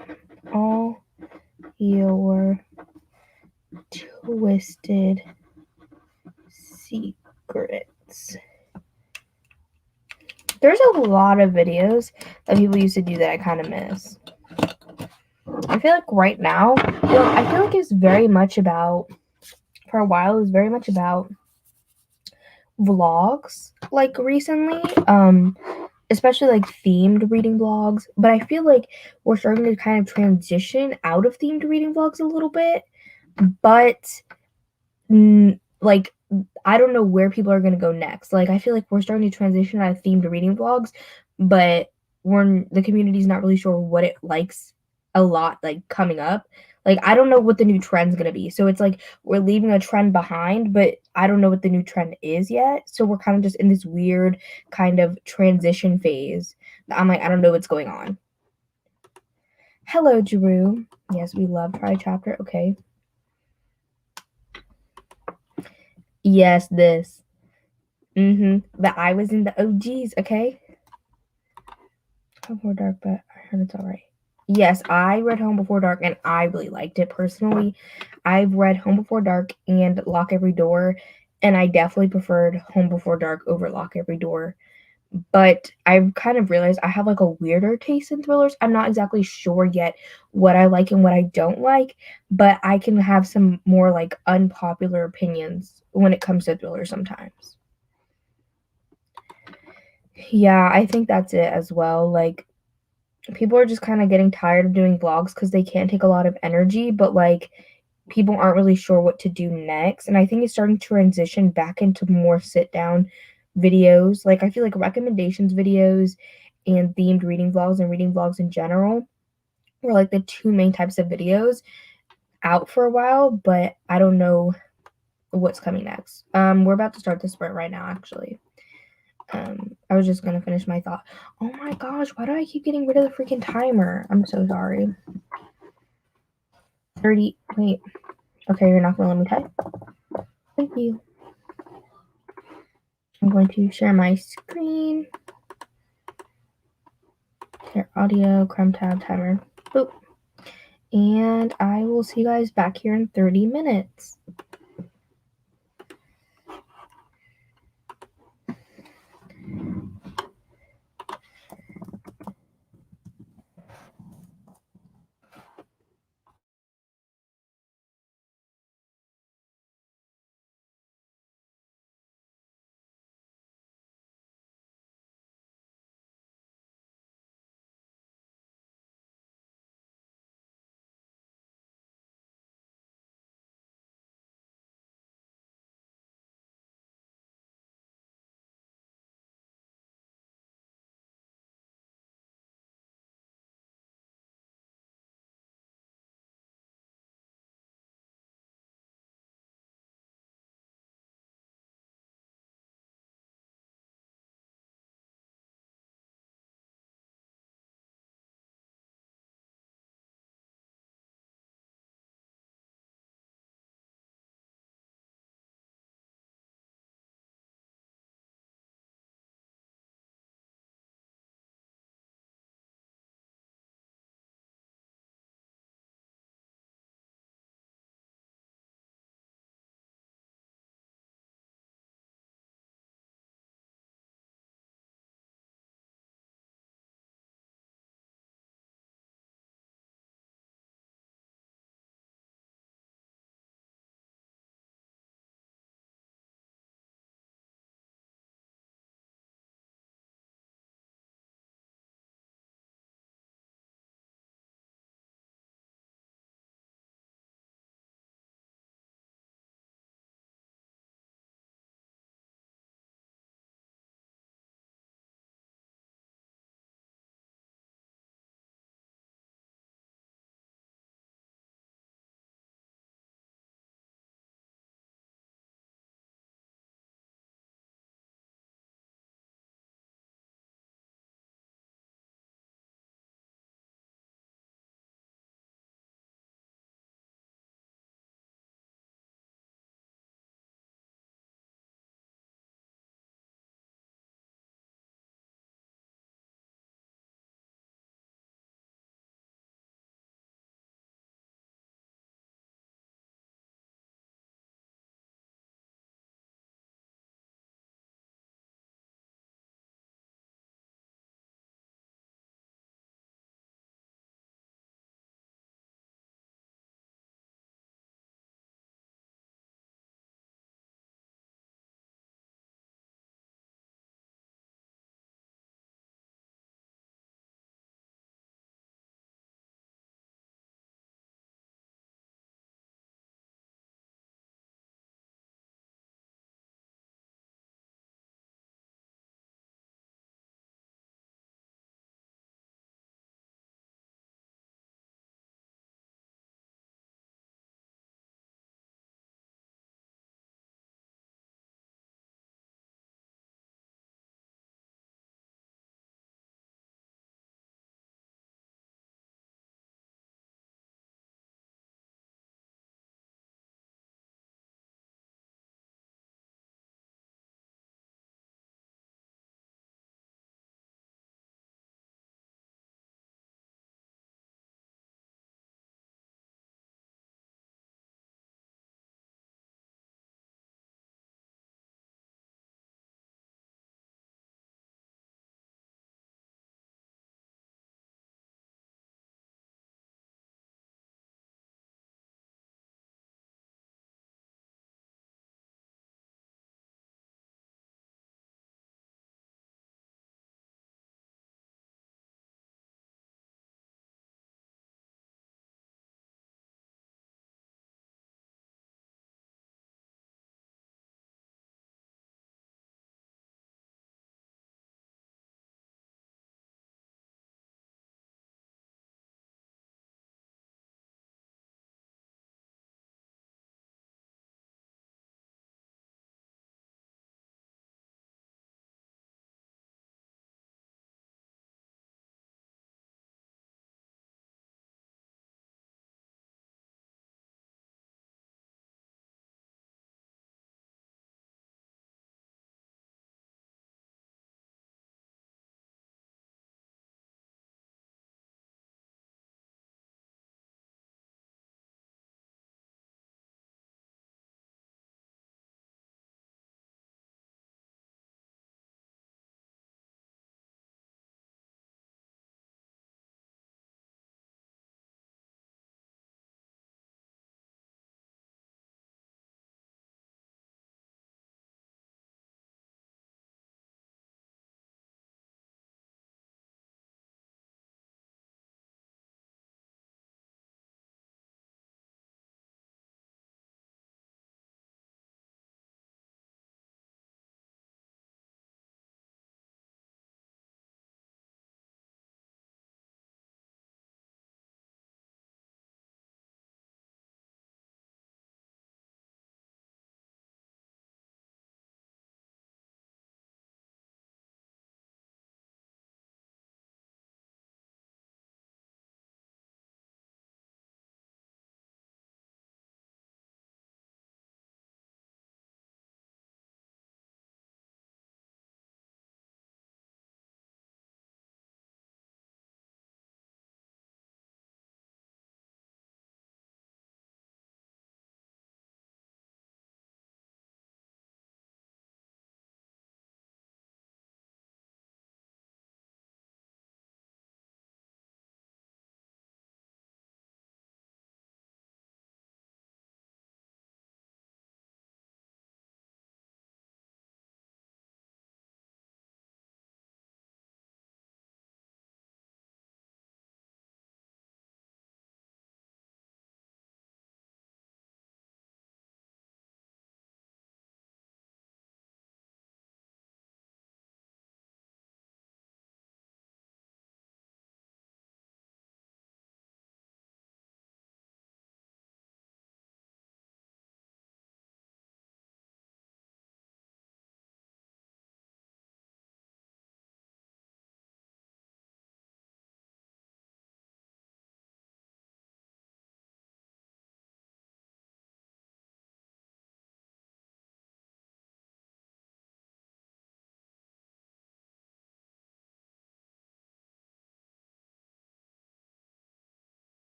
All your twisted secrets. There's a lot of videos that people used to do that I kind of miss. I feel like right now, I feel like it's very much about, for a while, it was very much about vlogs, like recently, especially like themed reading vlogs. But I feel like we're starting to kind of transition out of themed reading vlogs a little bit. But like, I don't know where people are going to go next. Like, I feel like we're starting to transition out of themed reading vlogs, but the community's not really sure what it likes a lot, like, coming up. Like, I don't know what the new trend's going to be. So it's like we're leaving a trend behind, but I don't know what the new trend is yet. So we're kind of just in this weird kind of transition phase. I'm like, I don't know what's going on. Hello, Drew. Yes, we love Try Chapter. Okay. Yes, this. But I was in the OGs, okay? Home Before Dark, but I heard it's alright. Yes, I read Home Before Dark and I really liked it personally. I've read Home Before Dark and Lock Every Door, and I definitely preferred Home Before Dark over Lock Every Door. But I've kind of realized I have like a weirder taste in thrillers. I'm not exactly sure yet what I like and what I don't like, but I can have some more like unpopular opinions when it comes to thrillers sometimes. Yeah, I think that's it as well. Like, people are just kind of getting tired of doing vlogs because they can't take a lot of energy, but like, people aren't really sure what to do next. And I think it's starting to transition back into more sit down videos. Like, I feel like recommendations videos and themed reading vlogs and reading vlogs in general were like the two main types of videos out for a while, but I don't know what's coming next. We're about to start the sprint right now, actually. I was just gonna finish my thought. Oh my gosh, why do I keep getting rid of the freaking timer? I'm so sorry. 30, wait. Okay, you're not gonna let me type? Thank you. I'm going to share my screen. Share audio, Chrome tab, timer. Boop. And I will see you guys back here in 30 minutes.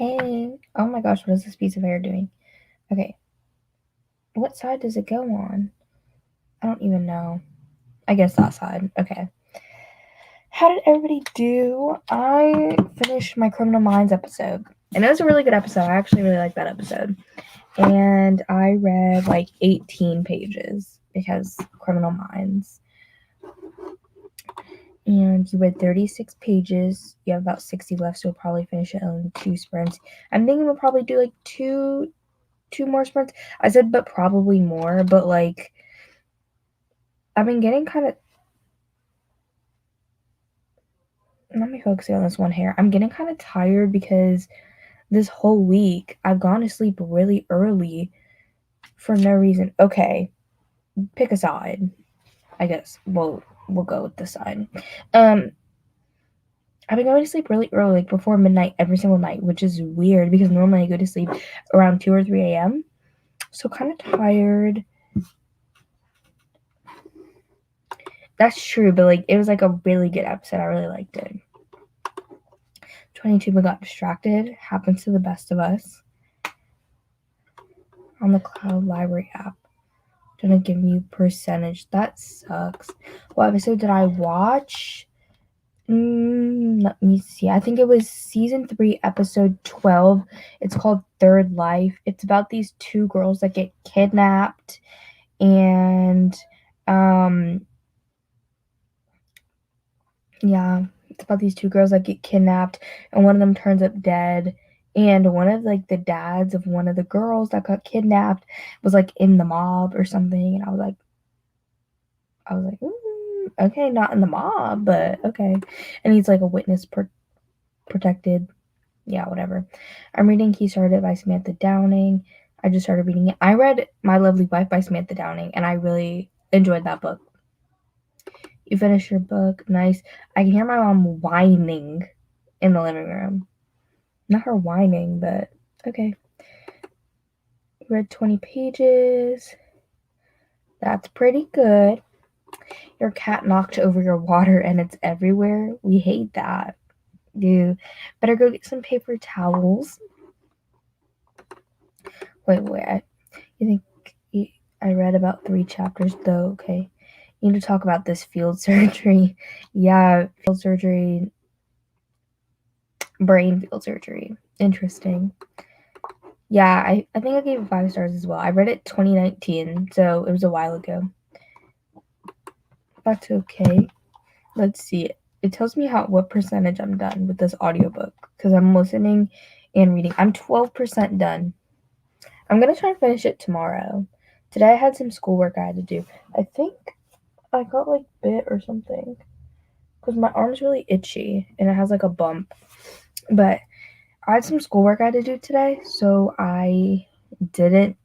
Hey. Oh my gosh, what is this piece of hair doing? Okay. What side does it go on? I don't even know. I guess that side. Okay. How did everybody do? I finished my Criminal Minds episode. And it was a really good episode. I actually really liked that episode. And I read like 18 pages because Criminal Minds. And you read 36 pages. You have about 60 left, so we'll probably finish it in 2 sprints. I'm thinking we'll probably do like two more sprints. I said but probably more, but like I've been getting kind of, let me focus on this one hair. I'm getting kind of tired because this whole week I've gone to sleep really early for no reason. Okay, pick a side. I guess we'll go with this side. I've been going to sleep really early, like before midnight every single night, which is weird because normally I go to sleep around 2 or 3 a.m. So kind of tired. That's true, but like it was like a really good episode. I really liked it. 22 but got distracted. Happens to the best of us. On the Cloud Library app. Gonna give you percentage. That sucks. What episode did I watch? Let me see. I think it was season 3, episode 12. It's called Third Life. It's about these 2 girls that get kidnapped, and yeah, it's about these 2 girls that get kidnapped, and one of them turns up dead. And one of like the dads of one of the girls that got kidnapped was like in the mob or something, and I was like, okay, not in the mob, but okay. And he's like a witness protected. Yeah, whatever. I'm reading He Started by Samantha Downing. I just started reading it. I read My Lovely Wife by Samantha Downing, and I really enjoyed that book. You finished your book. Nice. I can hear my mom whining in the living room. Not her whining, but okay. Read 20 pages. That's pretty good. Your cat knocked over your water and it's everywhere. We hate that. You better go get some paper towels. Wait. You think I read about 3 chapters though? Okay. You need to talk about this field surgery. Yeah, field surgery. Brain field surgery. Interesting. Yeah, I think I gave it 5 stars as well. I read it 2019, so it was a while ago. That's okay. Let's see. It tells me what percentage I'm done with this audiobook because I'm listening and reading. I'm 12% done. I'm going to try and finish it tomorrow. Today I had some schoolwork I had to do. I think I got like bit or something because my arm's really itchy and it has like a bump. But I had some schoolwork I had to do today, so I didn't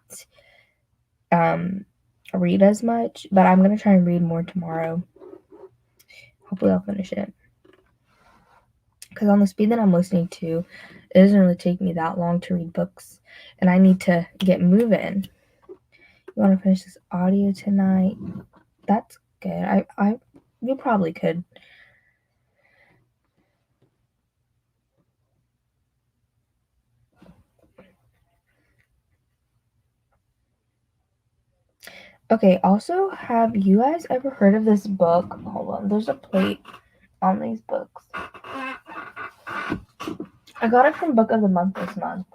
read as much, but I'm going to try and read more tomorrow. Hopefully I'll finish it. Because on the speed that I'm listening to, it doesn't really take me that long to read books, and I need to get moving. You want to finish this audio tonight? That's good. You probably could. Okay, also, have you guys ever heard of this book? Hold on, there's a plate on these books. I got it from Book of the Month this month.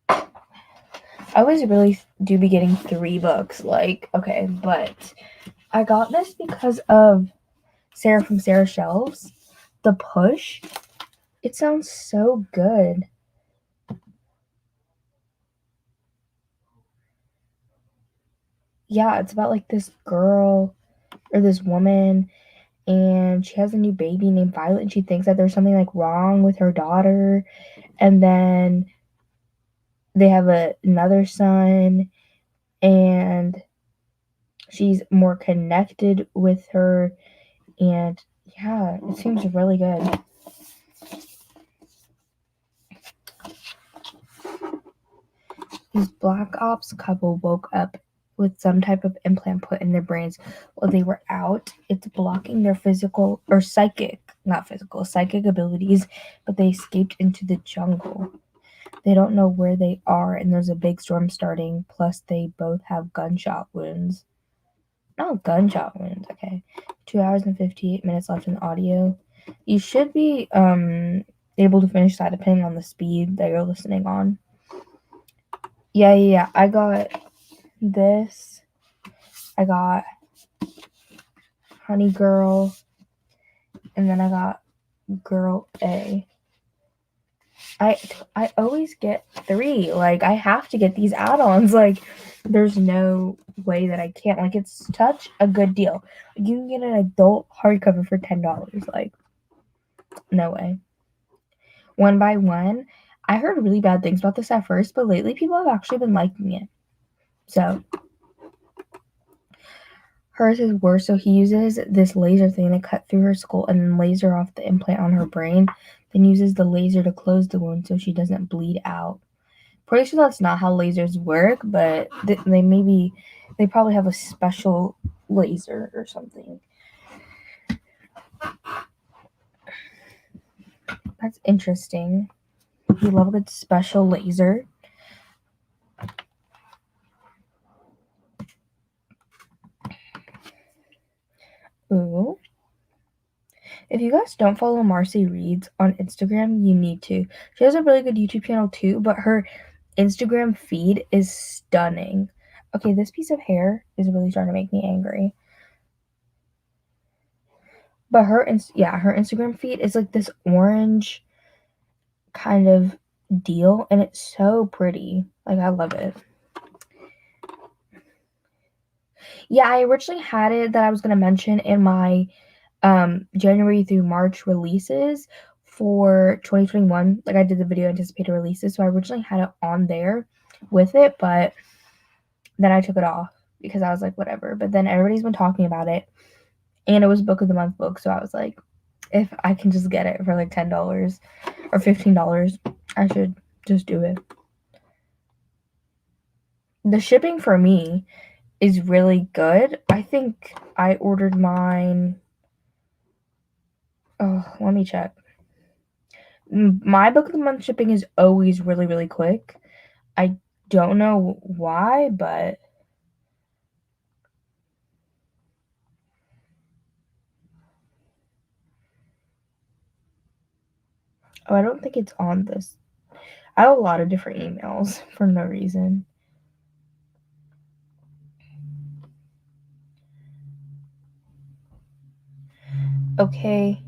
I always really do be getting 3 books, okay, but I got this because of Sarah from Sarah Shelves. The Push. It sounds so good. Yeah, it's about like this girl or this woman, and she has a new baby named Violet, and she thinks that there's something like wrong with her daughter, and then they have another son, and she's more connected with her, and yeah, it seems really good. This Black Ops couple woke up with some type of implant put in their brains while they were out. It's blocking their physical or psychic, not physical, psychic abilities, but they escaped into the jungle. They don't know where they are, and there's a big storm starting. Plus, they both have gunshot wounds. Oh, gunshot wounds. Okay. 2 hours and 58 minutes left in the audio. You should be able to finish that depending on the speed that you're listening on. Yeah. I got this. I got Honey Girl, and then I got Girl A. I always get 3. Like, I have to get these add-ons. Like, there's no way that I can't. Like, it's such a good deal. You can get an adult hardcover for $10. Like, no way. One by One. I heard really bad things about this at first, but lately people have actually been liking it. So, hers is worse. So he uses this laser thing to cut through her skull and then laser off the implant on her brain. Then uses the laser to close the wound so she doesn't bleed out. Pretty sure that's not how lasers work, but they probably have a special laser or something. That's interesting. You love a good special laser. Ooh. If you guys don't follow Marcy Reads on Instagram, you need to. She has a really good YouTube channel too, but her Instagram feed is stunning. Okay, this piece of hair is really starting to make me angry. But her Instagram feed is like this orange kind of deal, and it's so pretty. Like, I love it. Yeah, I originally had it that I was going to mention in my January through March releases for 2021. Like, I did the video anticipated releases, so I originally had it on there with it, but then I took it off because I was like, whatever. But then everybody's been talking about it, and it was book of the month book, so I was like, if I can just get it for like $10 or $15, I should just do it. The shipping for me is really good. I think I ordered mine. Oh, let me check. My book of the month shipping is always really, really quick. I don't know why, but I don't think it's on this. I have a lot of different emails for no reason. Okay.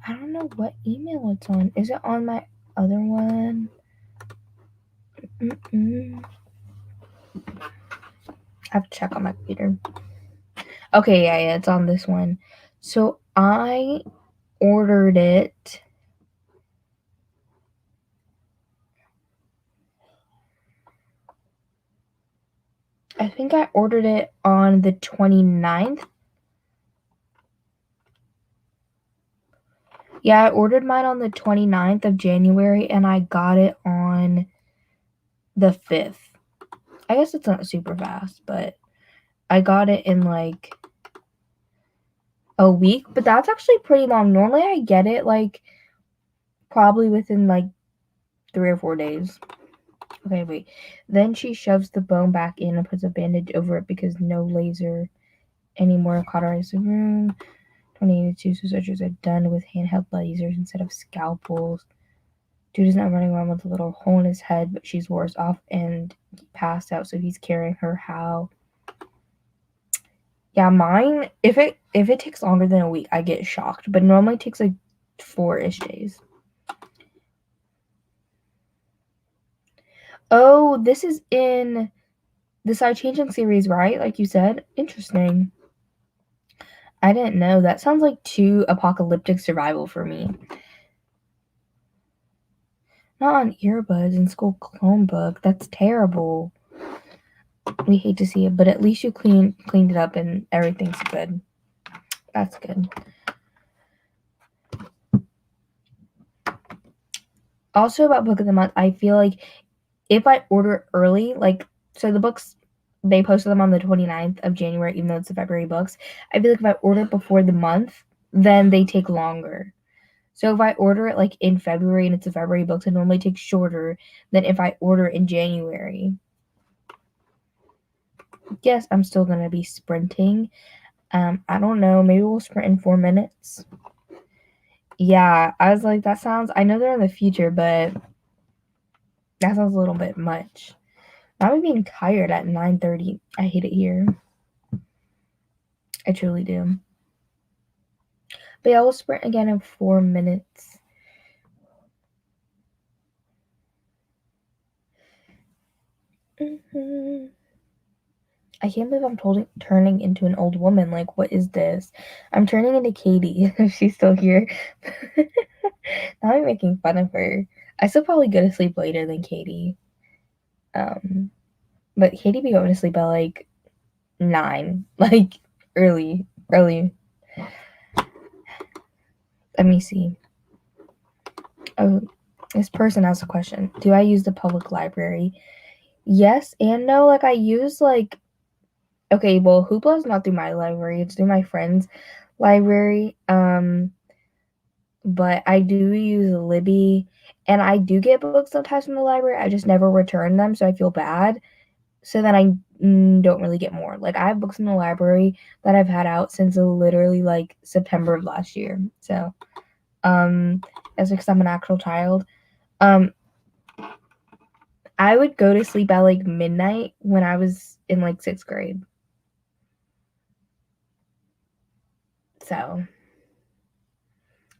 I don't know what email it's on. Is it on my other one? I have to check on my computer. Okay, yeah, it's on this one. So I ordered it. I think I ordered it on the 29th. Yeah, I ordered mine on the 29th of January, and I got it on the 5th. I guess it's not super fast, but I got it in like a week, but that's actually pretty long. Normally I get it like probably within like 3 or 4 days. Okay, wait. Then she shoves the bone back in and puts a bandage over it because no laser anymore. Cauterize the room. 2082 researchers are done with handheld lasers instead of scalpels. Dude is not running around with a little hole in his head, but she's worse off and passed out, so he's carrying her. How? Yeah, mine, if it takes longer than a week, I get shocked, but normally it takes like 4-ish days. Oh, this is in the Side Changing series, right? Like you said. Interesting. I didn't know. That sounds like too apocalyptic survival for me. Not on earbuds in school Chromebook. That's terrible. We hate to see it, but at least you cleaned it up and everything's good. That's good. Also about book of the month, I feel like if I order early, like, so the books, they posted them on the 29th of January, even though it's the February books. I feel like if I order before the month, then they take longer. So if I order it like in February and it's a February book, it normally takes shorter than if I order in January. Yes, I'm still gonna be sprinting. I don't know, maybe we'll sprint in 4 minutes. Yeah, I was like, that sounds, I know they're in the future, but that sounds a little bit much. I'm being tired at 9:30. I hate it here. I truly do. But yeah, we'll sprint again in 4 minutes. Mm-hmm. I can't believe I'm turning into an old woman. Like, what is this? I'm turning into Katie if she's still here. Now I'm making fun of her. I still probably go to sleep later than Katie. Um, but Katie be going to sleep at like 9, like early. Let me see. Oh, this person asked a question. Do I use the public library? Yes and no. Like, I use like, okay, well, Hoopla's not through my library. It's through my friend's library. But I do use Libby, and I do get books sometimes from the library. I just never return them, so I feel bad. So then I don't really get more. Like, I have books in the library that I've had out since literally like September of last year. So, that's because I'm an actual child. Um, I would go to sleep at like midnight when I was in like 6th grade. So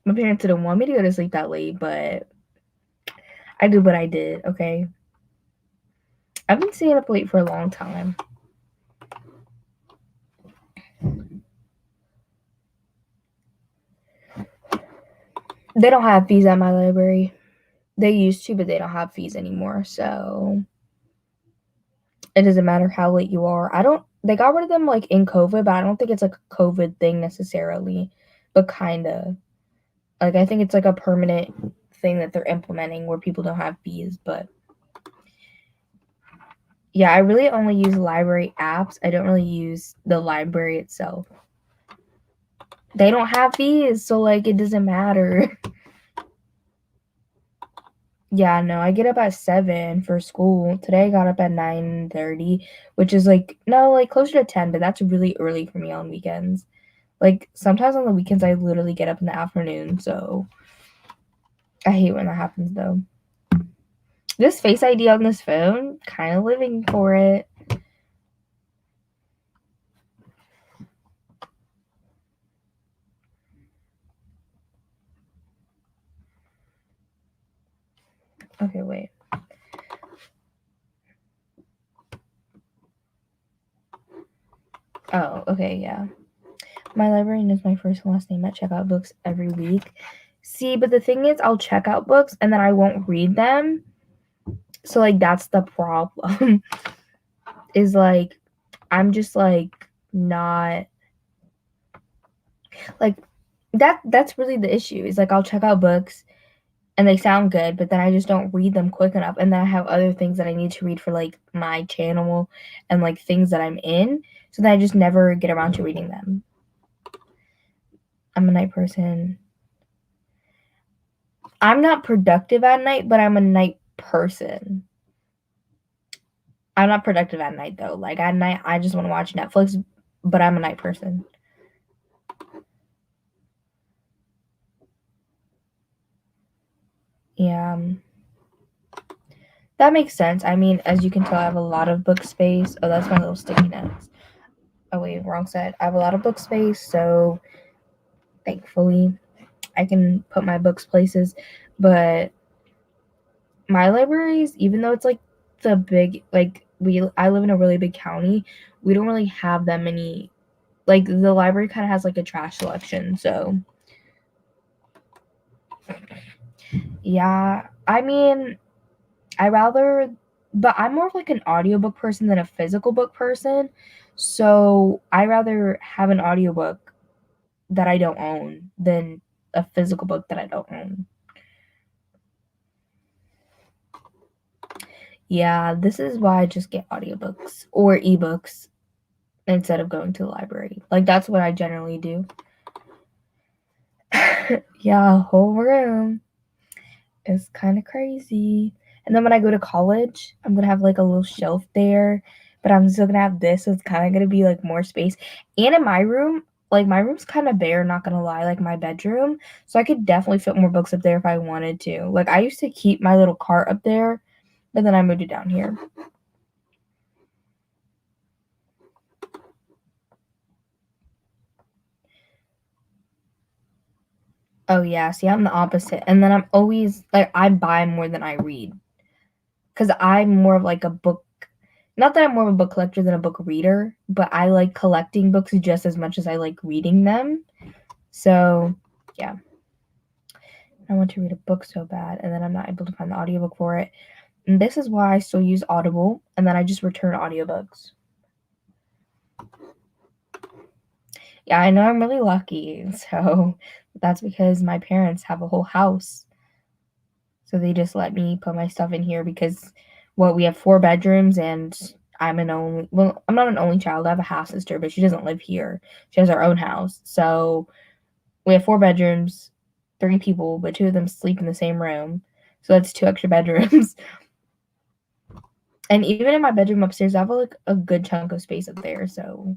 my parents didn't want me to go to sleep that late, but I did what I did, okay? I've been staying up late for a long time. They don't have fees at my library. They used to, but they don't have fees anymore. So it doesn't matter how late you are. They got rid of them like in COVID, but I don't think it's like a COVID thing necessarily, but kind of. Like, I think it's like a permanent thing that they're implementing where people don't have fees, but yeah, I really only use library apps. I don't really use the library itself. They don't have fees, so like it doesn't matter. Yeah, no, I get up at 7 for school. Today I got up at 9:30, which is like, no, like closer to 10, but that's really early for me on weekends. Like, sometimes on the weekends I literally get up in the afternoon, so I hate when that happens though. This Face ID on this phone, kind of living for it. Okay, wait. Oh, okay, yeah. My librarian is my first and last name. I check out books every week. See, but the thing is, I'll check out books and then I won't read them. So, like, that's the problem. Is like, I'm just like not like that's really the issue. Is like, I'll check out books and they sound good, but then I just don't read them quick enough. And then I have other things that I need to read for like my channel and like things that I'm in. So then I just never get around to reading them. I'm a night person. I'm not productive at night, but I'm a night person. I'm not productive at night though. Like, at night, I just want to watch Netflix, but I'm a night person. Yeah. That makes sense. I mean, as you can tell, I have a lot of book space. Oh, that's my little sticky notes. Oh, wait, wrong side. I have a lot of book space, so thankfully I can put my books places. But my libraries, even though it's like the big, like, I live in a really big county, we don't really have that many. Like, the library kind of has like a trash selection, so yeah. I mean, but I'm more of like an audiobook person than a physical book person. So I rather have an audiobook that I don't own than a physical book that I don't own. Yeah, this is why I just get audiobooks or ebooks instead of going to the library. Like, that's what I generally do. Yeah, a whole room is kind of crazy. And then when I go to college, I'm gonna have like a little shelf there, but I'm still gonna have this, so it's kind of gonna be like more space. And in my room, like my room's kind of bare, not gonna lie, like my bedroom, so I could definitely fit more books up there if I wanted to. Like I used to keep my little cart up there, but then I moved it down here. Oh yeah, see, I'm the opposite, and then I'm always like I buy more than I read because I'm more of like a book. Not that I'm more of a book collector than a book reader, but I like collecting books just as much as I like reading them. So, yeah, I want to read a book so bad, and then I'm not able to find the audiobook for it. And this is why I still use Audible, and then I just return audiobooks. Yeah, I know I'm really lucky. So, that's because my parents have a whole house. So they just let me put my stuff in here because, well, we have 4 bedrooms and I'm not an only child. I have a half sister, but she doesn't live here. She has her own house. So we have 4 bedrooms, 3 people, but 2 of them sleep in the same room. So that's 2 extra bedrooms. And even in my bedroom upstairs, I have like a good chunk of space up there. So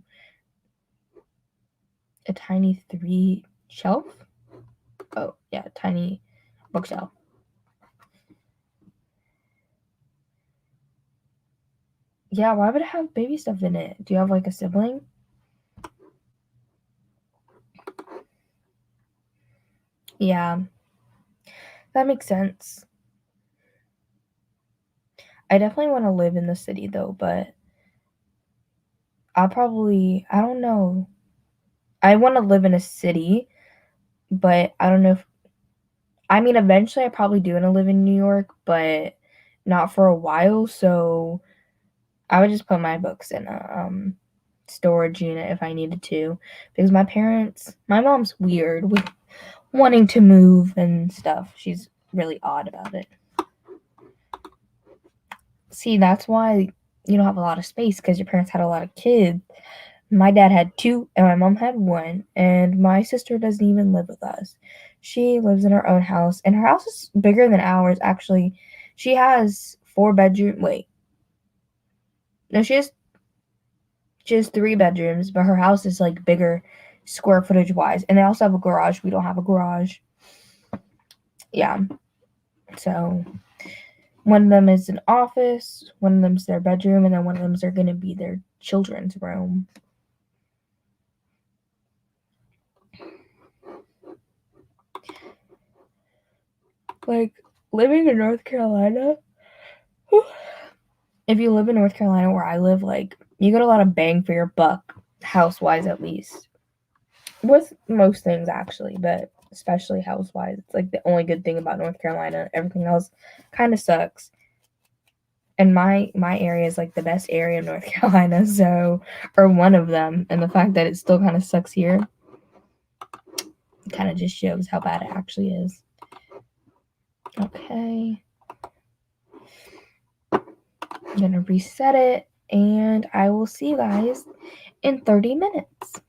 a tiny 3 shelf. Oh yeah, tiny bookshelf. Yeah, why would it have baby stuff in it? Do you have like a sibling? Yeah, that makes sense. I definitely want to live in the city though, but I don't know. I want to live in a city, but I don't know if, I mean, eventually I probably do want to live in New York, but not for a while. So I would just put my books in a storage unit if I needed to, because my mom's weird with wanting to move and stuff. She's really odd about it. See, that's why you don't have a lot of space because your parents had a lot of kids. My dad had 2 and my mom had 1, and my sister doesn't even live with us. She lives in her own house, and her house is bigger than ours, actually. She has 4 bedroom wait. No, she has 3 bedrooms, but her house is like bigger square footage wise. And they also have a garage. We don't have a garage. Yeah. So one of them is an office, one of them's their bedroom, and then one of them's are gonna be their children's room. Like living in North Carolina, if you live in North Carolina where I live, like you get a lot of bang for your buck, house wise at least. With most things actually, but especially house wise. It's like the only good thing about North Carolina. Everything else kind of sucks. And my area is like the best area of North Carolina, so or one of them, and the fact that it still kind of sucks here kind of just shows how bad it actually is. Okay. I'm gonna reset it and I will see you guys in 30 minutes.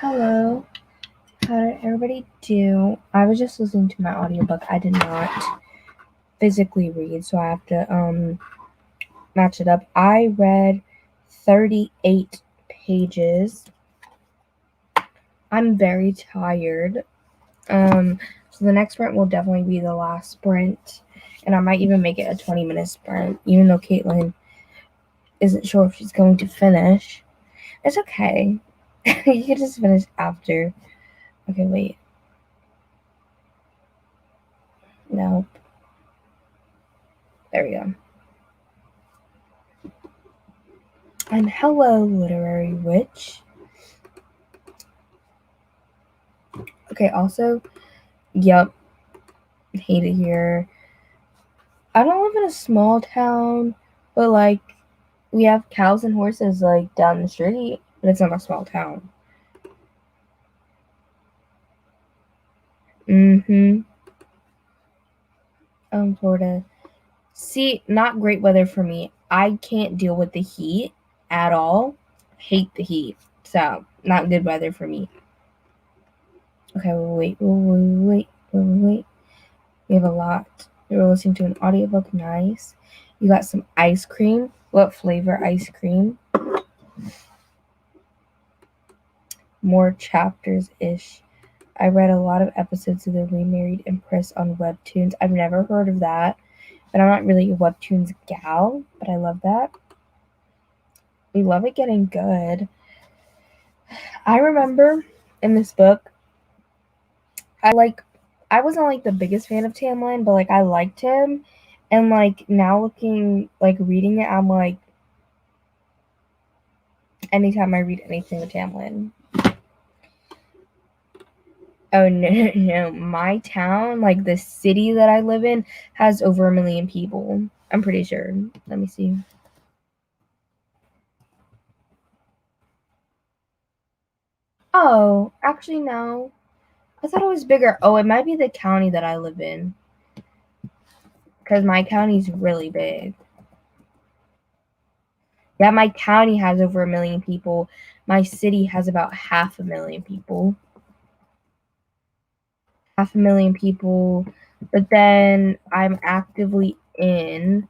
Hello. How did everybody do? I was just listening to my audiobook. I did not physically read, so I have to match it up. I read 38 pages. I'm very tired. So the next sprint will definitely be the last sprint, and I might even make it a 20-minute sprint, even though Caitlin isn't sure if she's going to finish. It's okay. You can just finish after. Okay, wait. No. There we go. And hello, literary witch. Okay, also, yep, hate it here. I don't live in a small town, but like, we have cows and horses like down the street, but it's not a small town. Florida. See, not great weather for me. I can't deal with the heat at all. Hate the heat. So, not good weather for me. Okay, wait. We have a lot. You're listening to an audiobook. Nice. You got some ice cream. What flavor ice cream? More chapters-ish. I read a lot of episodes of The Remarried Empress on Webtoons. I've never heard of that, but I'm not really a Webtoons gal, but I love that. We love it getting good. I remember in this book, I wasn't like the biggest fan of Tamlin, but like I liked him, and like now looking like reading it, I'm like, anytime I read anything with Tamlin. Oh no, my town, like the city that I live in, has over 1 million people. I'm pretty sure. Let me see. Oh, actually no. I thought it was bigger. Oh, it might be the county that I live in, because my county's really big. Yeah, my county has over 1 million people. My city has about 500,000 people. 500,000 people. But then I'm actively in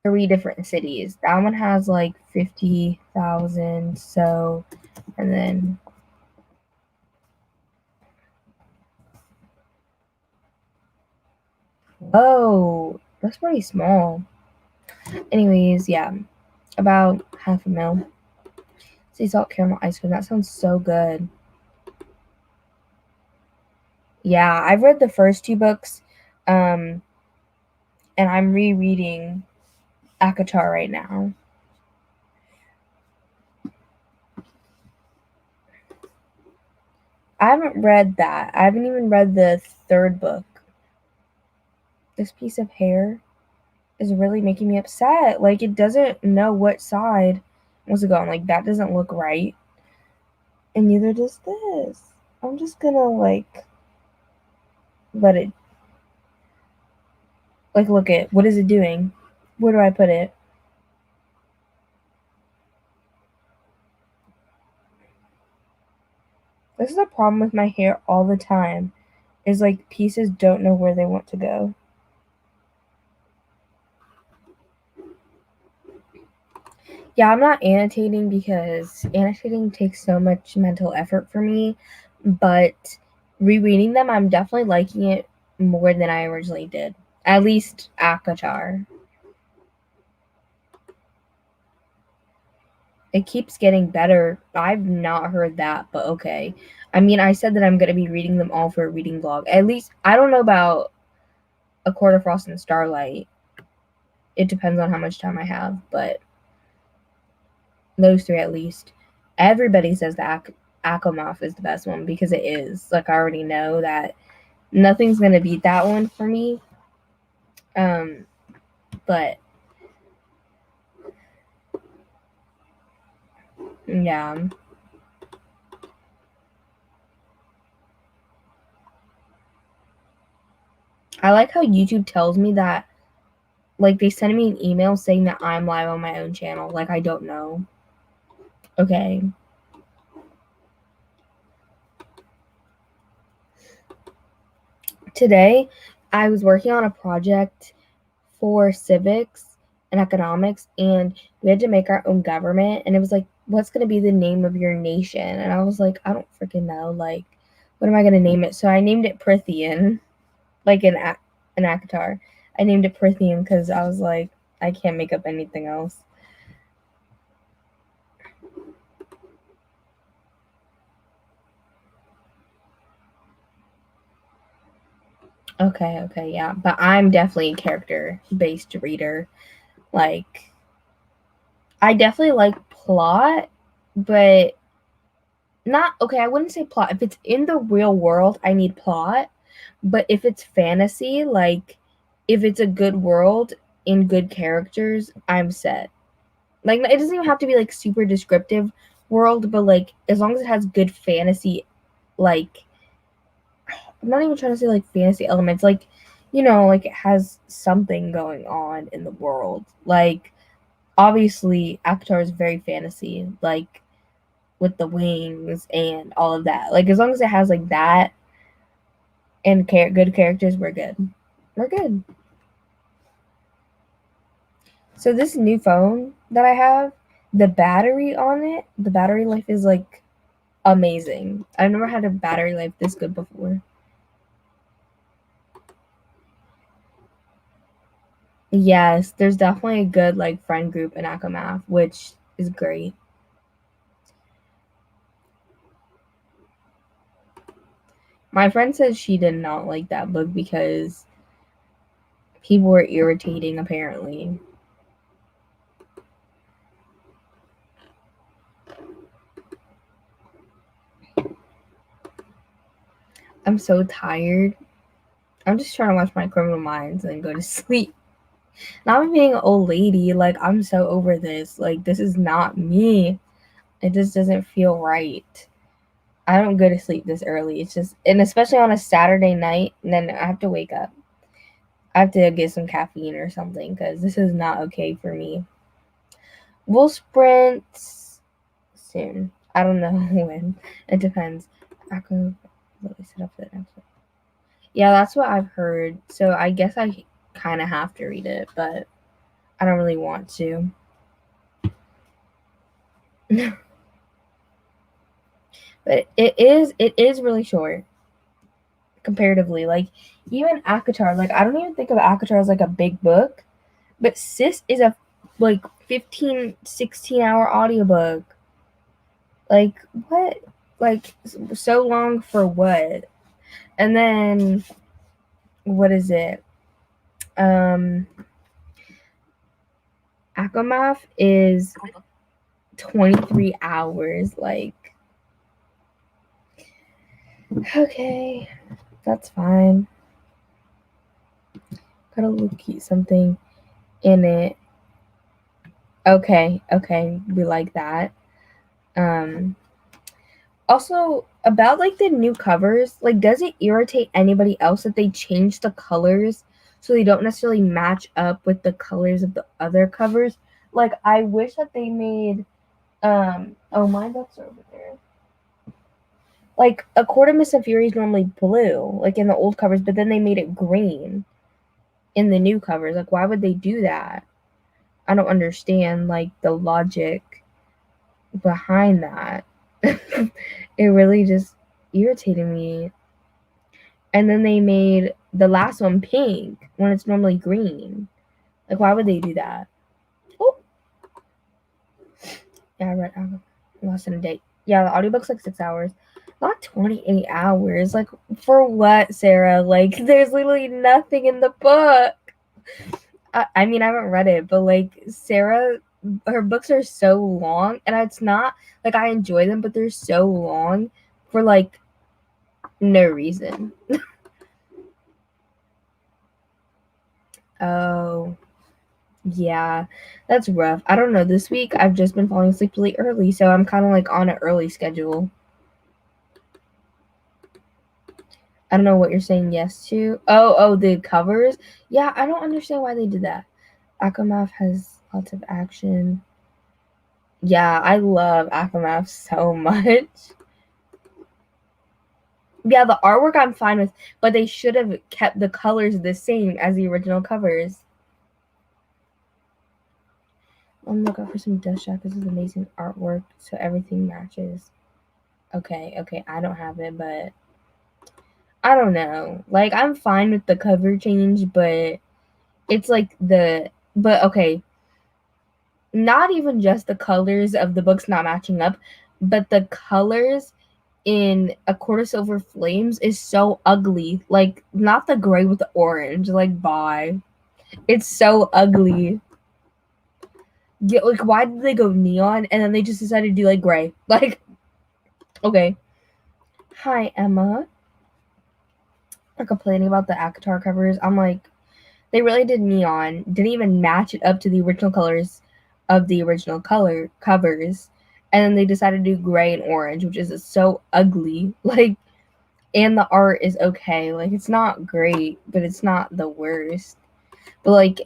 3 different cities. That one has like 50,000. So, and then. Oh, that's pretty small. Anyways, yeah, about 500,000. Sea salt caramel ice cream. That sounds so good. Yeah, I've read the first 2 books, and I'm rereading ACOTAR right now. I haven't read that. I haven't even read the 3rd book. This piece of hair is really making me upset. Like, it doesn't know what side wants to go on. Like, that doesn't look right. And neither does this. I'm just gonna, like, let it. Like, look at. What is it doing? Where do I put it? This is a problem with my hair all the time. Is like pieces don't know where they want to go. Yeah, I'm not annotating because annotating takes so much mental effort for me, but rereading them, I'm definitely liking it more than I originally did. At least ACOTAR. It keeps getting better. I've not heard that, but okay. I mean, I said that I'm going to be reading them all for a reading vlog. At least, I don't know about A Court of Frost and Starlight. It depends on how much time I have, but those 3 at least. Everybody says that Akomoff is the best one because it is. Like, I already know that nothing's going to beat that one for me. But yeah. I like how YouTube tells me that, like, they send me an email saying that I'm live on my own channel. Like, I don't know. Okay. Today, I was working on a project for civics and economics, and we had to make our own government. And it was like, what's going to be the name of your nation? And I was like, I don't freaking know. Like, what am I going to name it? So I named it Prithian, like an Akatar. I named it Prithian because I was like, I can't make up anything else. Okay, yeah. But I'm definitely a character based reader. Like, I definitely like plot, but not okay. I wouldn't say plot. If it's in the real world, I need plot. But if it's fantasy, like if it's a good world in good characters, I'm set. Like it doesn't even have to be like super descriptive world, but like as long as it has good fantasy, like I'm not even trying to say like fantasy elements, like like it has something going on in the world. Like obviously Avatar is very fantasy, like with the wings and all of that. Like as long as it has like that and good characters, we're good. We're good. So this new phone that I have, the battery on it, the battery life is like amazing. I've never had a battery life this good before. Yes, there's definitely a good like friend group in Akamath, which is great. My friend says she did not like that book because people were irritating apparently. I'm so tired. I'm just trying to watch my Criminal Minds and go to sleep. Now I'm being an old lady. Like I'm so over this. Like this is not me. It just doesn't feel right. I don't go to sleep this early. It's just, and especially on a Saturday night, and then I have to wake up. I have to get some caffeine or something because this is not okay for me. We'll sprint soon. I don't know when. It depends. I can really set up for the next one. Yeah, that's what I've heard. So I guess I kind of have to read it, but I don't really want to. But it is really short comparatively. Like even Akatar, like I don't even think of Akatar as like a big book, but Sis is a like 15, 16 hour audiobook. Like what? Like so long for what? And then what is it? Um Akamath is 23 hours. Like okay, that's fine. Gotta look cute something in it. Okay, we like that. Um Also, about like the new covers, like does it irritate anybody else that they change the colors so they don't necessarily match up with the colors of the other covers? Like I wish that they made oh my books are over there. Like A Court of Mist and Fury is normally blue, like in the old covers, but then they made it green in the new covers. Like why would they do that? I don't understand like the logic behind that. It really just irritated me. And then they made the last one pink when it's normally green. Like, why would they do that? Oh, yeah, I read less than a day. Yeah, the audiobook's like 6 hours, not 28 hours. Like, for what, Sarah? Like, there's literally nothing in the book. I mean, I haven't read it, but like, Sarah, her books are so long, and it's not like I enjoy them, but they're so long for like no reason. Oh, yeah, that's rough. I don't know. This week I've just been falling asleep really early, so I'm kind of like on an early schedule. I don't know what you're saying yes to. Oh, the covers. Yeah, I don't understand why they did that. Akamath has lots of action. Yeah, I love Akamath so much. Yeah, the artwork I'm fine with, but they should have kept the colors the same as the original covers. I'm looking for some Dust Jackets with amazing artwork so everything matches. Okay, I don't have it, but I don't know. Like, I'm fine with the cover change, but it's like but okay, not even just the colors of the books not matching up, but the colors in A Quarter Silver Flames is so ugly. Like, not the gray with the orange. Like, bye. It's so ugly. Yeah, like, why did they go neon and then they just decided to do like gray? Like, okay. Hi, Emma. I'm complaining about the ACOTAR covers. I'm like, they really did neon. Didn't even match it up to the original colors of the original color covers. And then they decided to do gray and orange, which is so ugly. Like, and the art is okay. Like, it's not great, but it's not the worst. But like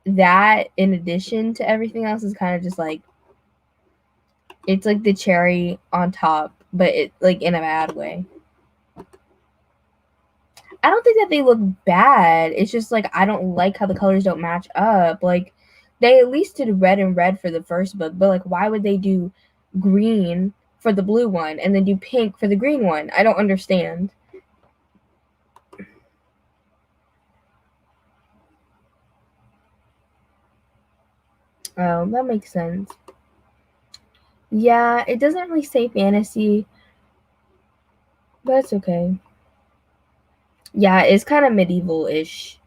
that in addition to everything else is kind of just like, it's like the cherry on top, but it like in a bad way. I don't think that they look bad. It's just like I don't like how the colors don't match up. Like they at least did red and red for the first book, but like why would they do green for the blue one and then do pink for the green one? I don't understand. Oh, that makes sense. Yeah, it doesn't really say fantasy, but it's okay. Yeah, it's kind of medieval-ish.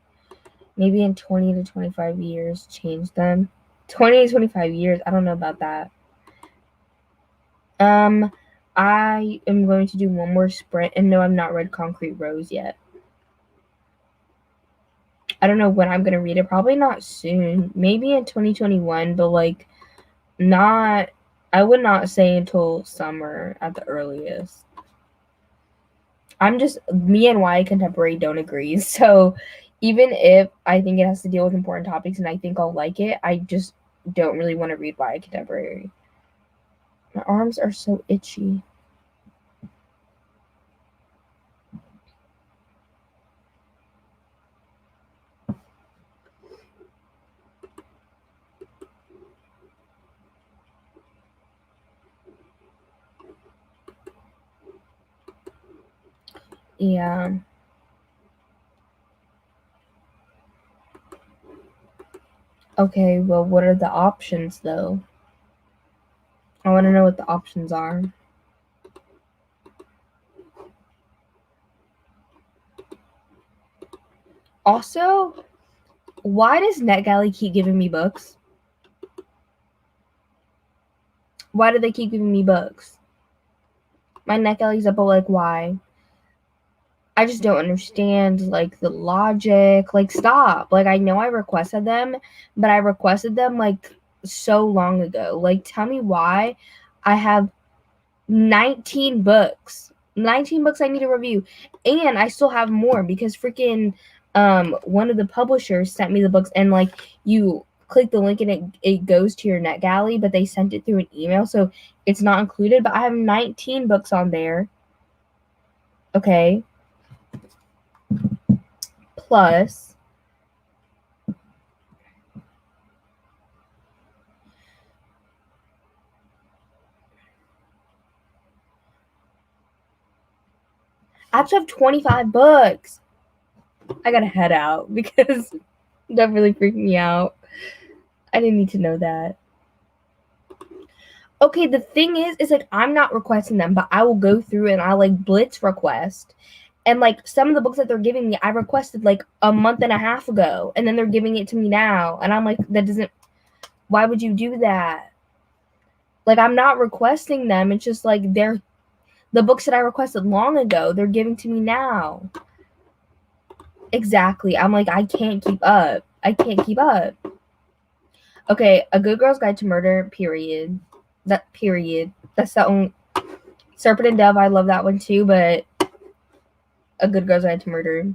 Maybe in 20 to 25 years change them. 20 to 25 years, I don't know about that. Um, I am going to do one more sprint, and no, I'm not read Concrete Rose yet. I don't know when I'm gonna read it. Probably not soon. Maybe in 2021, but like not. I would not say until summer at the earliest. I'm just me and YA Contemporary don't agree. So even if I think it has to deal with important topics and I think I'll like it, I just don't really want to read YA Contemporary. My arms are so itchy. Yeah. Okay, well, what are the options though? I want to know what the options are. Also, why does NetGalley keep giving me books? Why do they keep giving me books? My NetGalley's up, but like, why? I just don't understand like the logic. Like, stop. Like, I know I requested them, but I requested them like so long ago. Like, tell me why I have 19 books. 19 books I need to review. And I still have more because freaking one of the publishers sent me the books and like you click the link and it goes to your NetGalley, but they sent it through an email, so it's not included. But I have 19 books on there. Okay. Plus I actually have 25 books. I gotta head out because that really freaked me out. I didn't need to know that. Okay, the thing is like I'm not requesting them, but I will go through and I'll like blitz request. And like some of the books that they're giving me, I requested like a month and a half ago, and then they're giving it to me now. And I'm like, that doesn't, why would you do that? Like, I'm not requesting them. It's just like they're the books that I requested long ago, they're giving to me now. Exactly. I'm like, I can't keep up. I can't keep up. Okay, A Good Girl's Guide to Murder, period. That period. That's the only Serpent and Dove, I love that one too, but A Good Girl's Guide to Murder.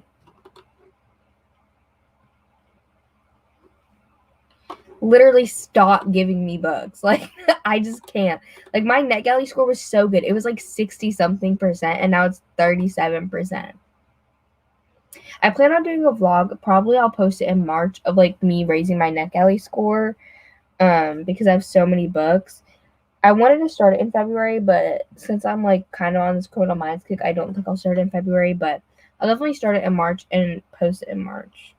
literally stop giving me books. Like, I just can't. Like, my NetGalley score was so good. It was like 60 something percent, and now it's 37%. I plan on doing a vlog. Probably I'll post it in March of like me raising my NetGalley score because I have so many books. I wanted to start it in February, but since I'm like kind of on this Criminal Minds kick, I don't think I'll start it in February, but I'll definitely start it in March and post it in March.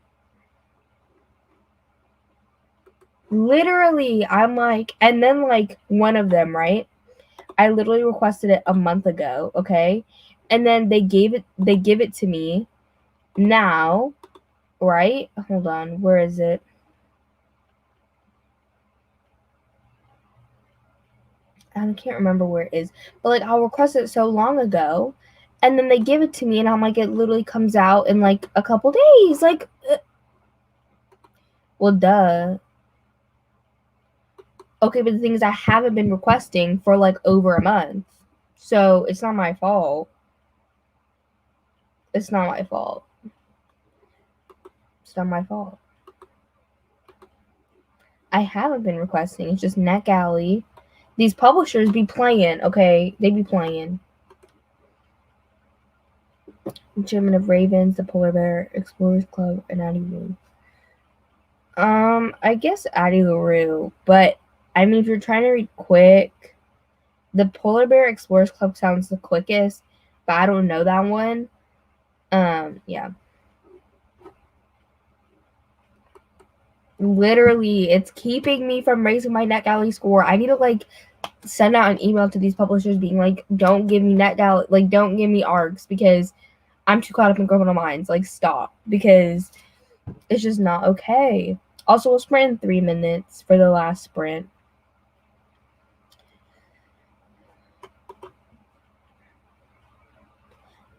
Literally, I'm like, and then like one of them, right? I literally requested it a month ago, okay? And then they give it to me now, right? Hold on, where is it? I can't remember where it is, but like I'll request it so long ago, and then they give it to me, and I'm like, it literally comes out in like a couple days. Like, well, duh. Okay, but the thing is, I haven't been requesting for like over a month, so it's not my fault. It's not my fault. It's not my fault. I haven't been requesting. It's just NetGalley. These publishers be playing, okay? They be playing. Chairman of Ravens, the Polar Bear Explorers Club, and Addie LaRue. I guess Addie LaRue, but I mean, if you're trying to read quick, the Polar Bear Explorers Club sounds the quickest, but I don't know that one. Yeah. Literally, it's keeping me from raising my NetGalley score. I need to like send out an email to these publishers being like, don't give me NetGalley, like don't give me ARGs because I'm too caught up in Criminal Minds. Like, stop, because it's just not okay. Also, we'll sprint in 3 minutes for the last sprint.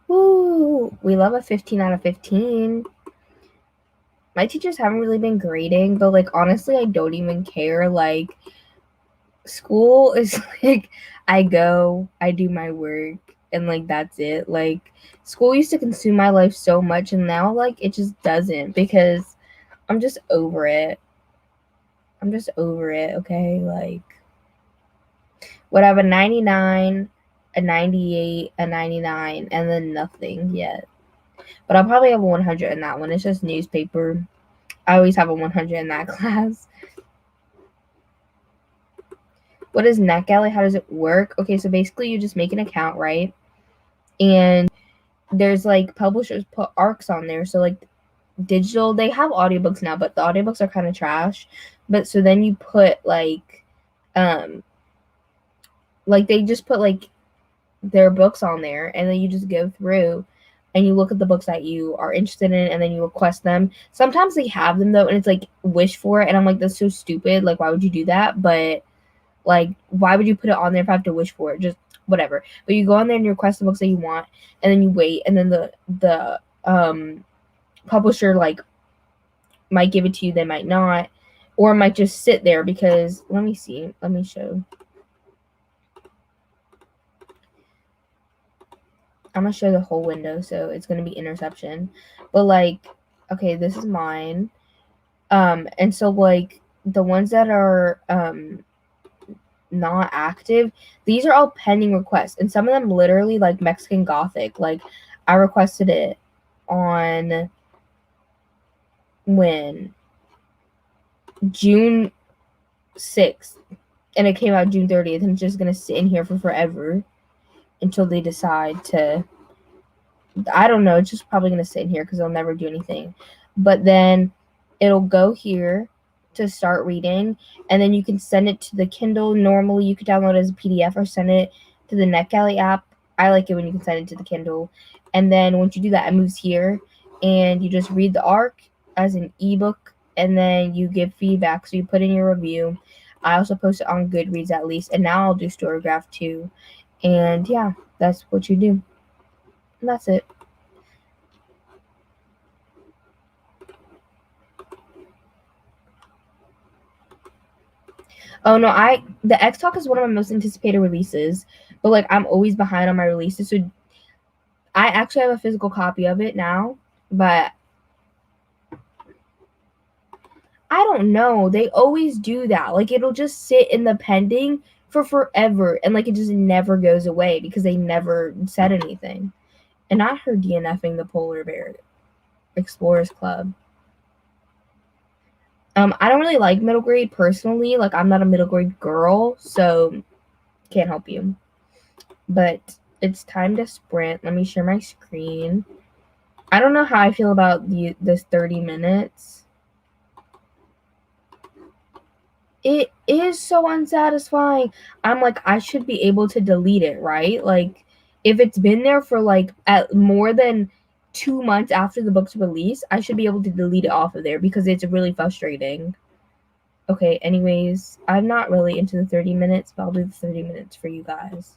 Woo! We love a 15 out of 15. My teachers haven't really been grading, but like honestly, I don't even care. Like, school is like I go, I do my work, and like that's it. Like, school used to consume my life so much, and now like it just doesn't because I'm just over it. I'm just over it, okay? Like, would have a 99, a 98, a 99, and then nothing yet. But I'll probably have a 100 in that one. It's just newspaper. I always have a 100 in that class. What is NetGalley? How does it work? Okay, so basically you just make an account, right? And there's like publishers put ARCs on there. So like digital, they have audiobooks now, but the audiobooks are kind of trash. But so then you put like they just put like their books on there, and then you just go through and you look at the books that you are interested in, and then you request them. Sometimes they have them though, and it's like wish for it, and I'm like, that's so stupid. Like, why would you do that? But like, why would you put it on there if I have to wish for it? Just whatever. But you go on there and you request the books that you want, and then you wait, and then the publisher like might give it to you, they might not, or it might just sit there because let me see. Let me show. I'm gonna show the whole window, so it's gonna be interception. But like, okay, this is mine. And so like the ones that are not active, these are all pending requests, and some of them literally like Mexican Gothic. Like, I requested it on when June 6th, and it came out June 30th, and it's just gonna sit in here for forever until they decide to. I don't know. It's just probably gonna sit in here because they'll never do anything. But then it'll go here to start reading, and then you can send it to the Kindle. Normally, you could download it as a PDF or send it to the NetGalley app. I like it when you can send it to the Kindle, and then once you do that, it moves here, and you just read the ARC as an ebook, and then you give feedback. So you put in your review. I also post it on Goodreads at least, and now I'll do Storygraph too. And yeah, that's what you do. And that's it. Oh no, the X Talk is one of my most anticipated releases, but like I'm always behind on my releases. So I actually have a physical copy of it now, but I don't know. They always do that. Like it'll just sit in the pending for forever and like it just never goes away because they never said anything. And not her DNFing the polar bear explorers club. I don't really like middle grade personally. Like I'm not a middle grade girl, so can't help you. But it's time to sprint. Let me share my screen. I don't know how I feel about this 30 minutes. It is so unsatisfying. I'm like, I should be able to delete it, right? Like, if it's been there for like at more than 2 months after the book's release, I should be able to delete it off of there because it's really frustrating. Okay, anyways, I'm not really into the 30 minutes, but I'll do the 30 minutes for you guys.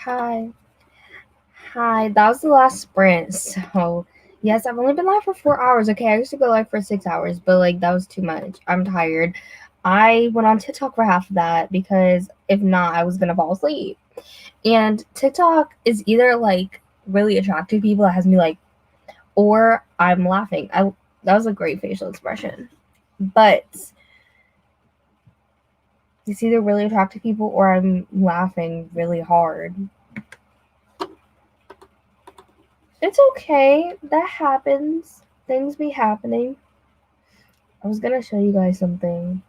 Hi. Hi. That was the last sprint. So, yes, I've only been live for 4 hours. Okay, I used to go live for 6 hours, but like that was too much. I'm tired. I went on TikTok for half of that because if not, I was gonna fall asleep. And TikTok is either like really attractive people that has me like, or I'm laughing. That was a great facial expression, but it's either really attractive people or I'm laughing really hard. It's okay. That happens. Things be happening. I was gonna show you guys something.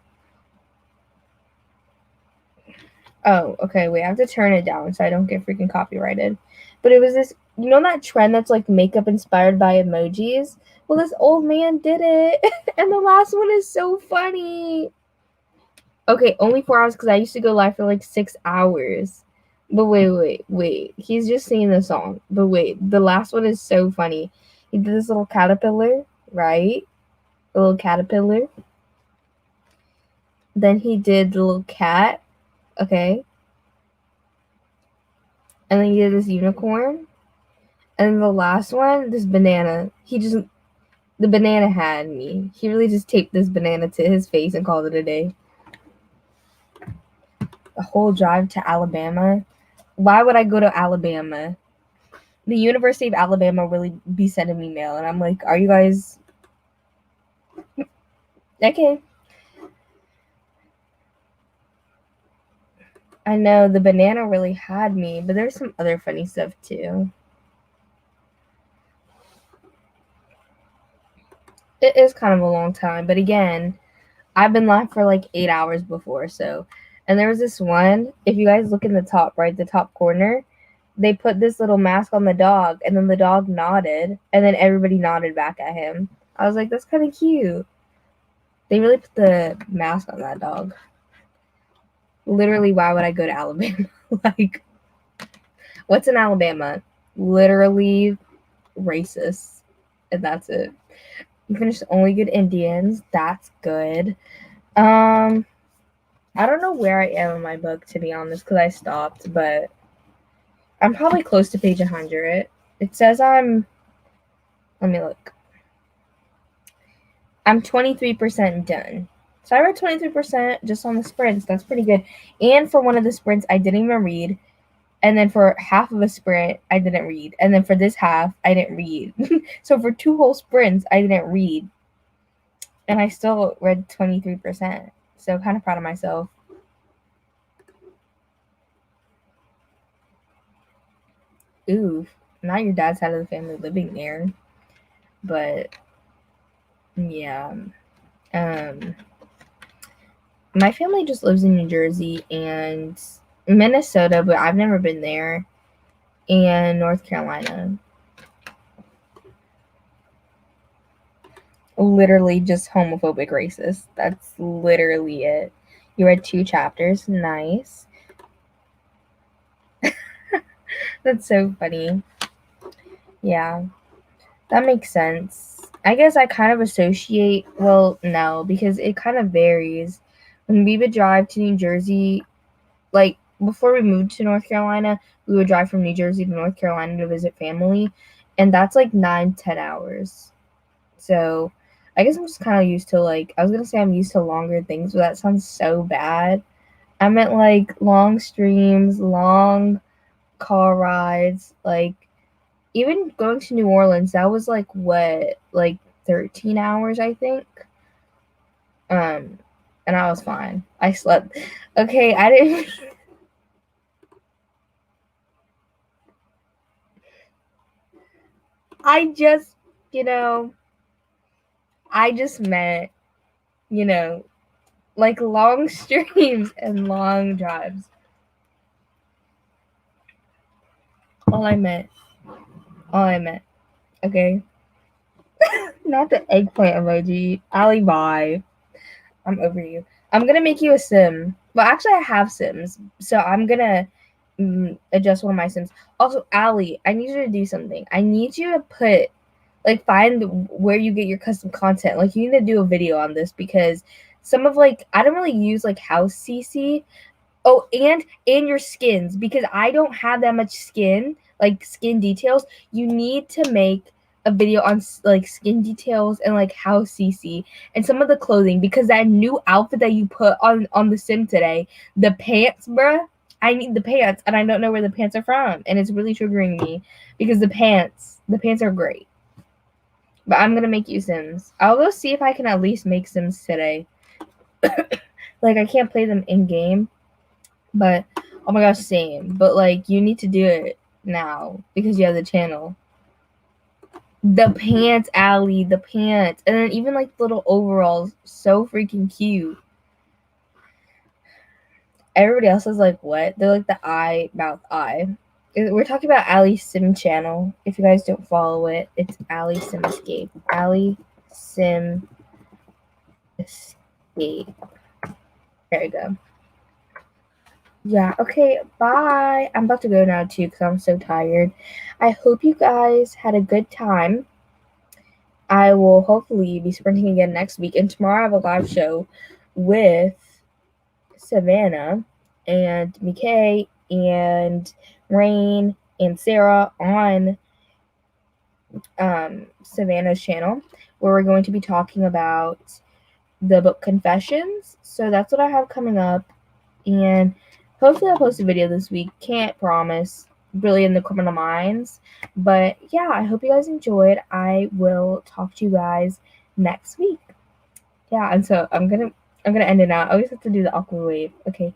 Oh, okay. Wait, I have to turn it down so I don't get freaking copyrighted. But it was this, you know, that trend that's like makeup inspired by emojis? Well, this old man did it. And the last one is so funny. Okay, only 4 hours because I used to go live for like 6 hours. But wait. He's just singing the song. But wait, the last one is so funny. He did this little caterpillar, right? A little caterpillar. Then he did the little cat, okay? And then he did this unicorn. And the last one, this banana. The banana had me. He really just taped this banana to his face and called it a day. The whole drive to Alabama. Why would I go to Alabama? The University of Alabama really be sending me mail. And I'm like, are you guys okay? I know the banana really had me, but there's some other funny stuff too. It is kind of a long time, but again, I've been live for like 8 hours before, so. And there was this one, if you guys look in the top, right, the top corner, they put this little mask on the dog, and then the dog nodded, and then everybody nodded back at him. I was like, that's kind of cute. They really put the mask on that dog. Literally, why would I go to Alabama? Like, what's in Alabama? Literally racist, and that's it. We finished Only Good Indians. That's good. I don't know where I am in my book, to be honest, because I stopped, but I'm probably close to page 100. It says let me look. I'm 23% done. So I read 23% just on the sprints. That's pretty good. And for one of the sprints, I didn't even read. And then for half of a sprint, I didn't read. And then for this half, I didn't read. So for 2 whole sprints, I didn't read. And I still read 23%. So kind of proud of myself. Ooh, not your dad's side of the family living there. But yeah. My family just lives in New Jersey and Minnesota, but I've never been there, and North Carolina. Literally just homophobic racist. That's literally it. You read 2 chapters. Nice. That's so funny. Yeah, that makes sense. I guess I kind of associate, well, no, because it kind of varies. When we would drive to New Jersey, like before we moved to North Carolina, we would drive from New Jersey to North Carolina to visit family, and that's like 9-10 hours. So I guess I'm just kind of used to, like, I was gonna say I'm used to longer things, but that sounds so bad. I meant like long streams, long car rides, like even going to New Orleans, that was like what, like 13 hours, I think. And I was fine. I slept. Okay, I didn't. I just, you know, I just meant, you know, like long streams and long drives. All I meant. All I meant. Okay. Not the eggplant emoji. Ali, bye. I'm over you. I'm gonna make you a sim. Well, actually, I have sims, so I'm gonna adjust one of my sims. Also, Ali, I need you to do something. I need you to put, like, find where you get your custom content. Like, you need to do a video on this because some of, like, I don't really use like House CC, Oh, and your skins, because I don't have that much skin, like skin details. You need to make a video on like skin details and like how CC and some of the clothing, because that new outfit that you put on the sim today, the pants, bruh. I need the pants, and I don't know where the pants are from, and it's really triggering me because the pants are great. But I'm gonna make you sims. I'll go see if I can at least make sims today. Like I can't play them in game, but oh my gosh, same. But like you need to do it now because you have the channel. The pants, Allie, the pants, and then even like little overalls, so freaking cute. Everybody else is like, what? They're like the eye, mouth, eye. We're talking about Allie's Sim channel. If you guys don't follow it, it's Allie Sim Escape. Allie Sim Escape. There you go. Yeah, okay, bye. I'm about to go now too because I'm so tired. I hope you guys had a good time. I will hopefully be sprinting again next week. And tomorrow I have a live show with Savannah and McKay and Rain and Sarah on Savannah's channel, where we're going to be talking about the book Confessions. So that's what I have coming up. And hopefully I'll post a video this week. Can't promise. Really in the criminal minds. But yeah, I hope you guys enjoyed. I will talk to you guys next week. Yeah, and so I'm gonna end it now. I always have to do the awkward wave. Okay.